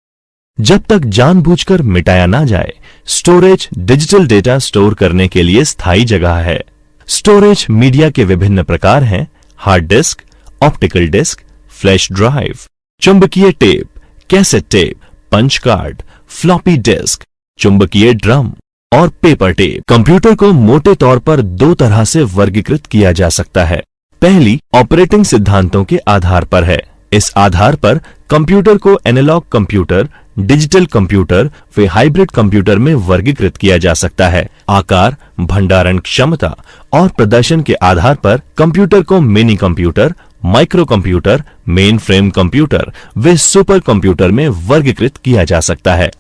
Speaker 1: जब तक जानबूझकर मिटाया ना जाए, स्टोरेज डिजिटल डेटा स्टोर करने के लिए स्थायी जगह है। स्टोरेज मीडिया के विभिन्न प्रकार हैं: hard disk, optical disk, flash drive, चुंबकीय tape, cassette tape, punch card, floppy disk, चुंबकीय ड्रम और पेपर टेप। कंप्यूटर को मोटे तौर पर 2 तरह से वर्गीकृत किया जा सकता है। पहली ऑपरेटिंग सिद्धांतों के आधार पर है। इस आधार पर कंप्यूटर को एनालॉग कंप्यूटर, डिजिटल कंप्यूटर व हाइब्रिड कंप्यूटर में वर्गीकृत किया जा सकता है। आकार, भंडारण क्षमता और प्रदर्शन के आधार पर कंप्यूटर को mini computer, micro computer, main frame computer व सुपर कंप्यूटर में वर्गीकृत किया जा सकता है।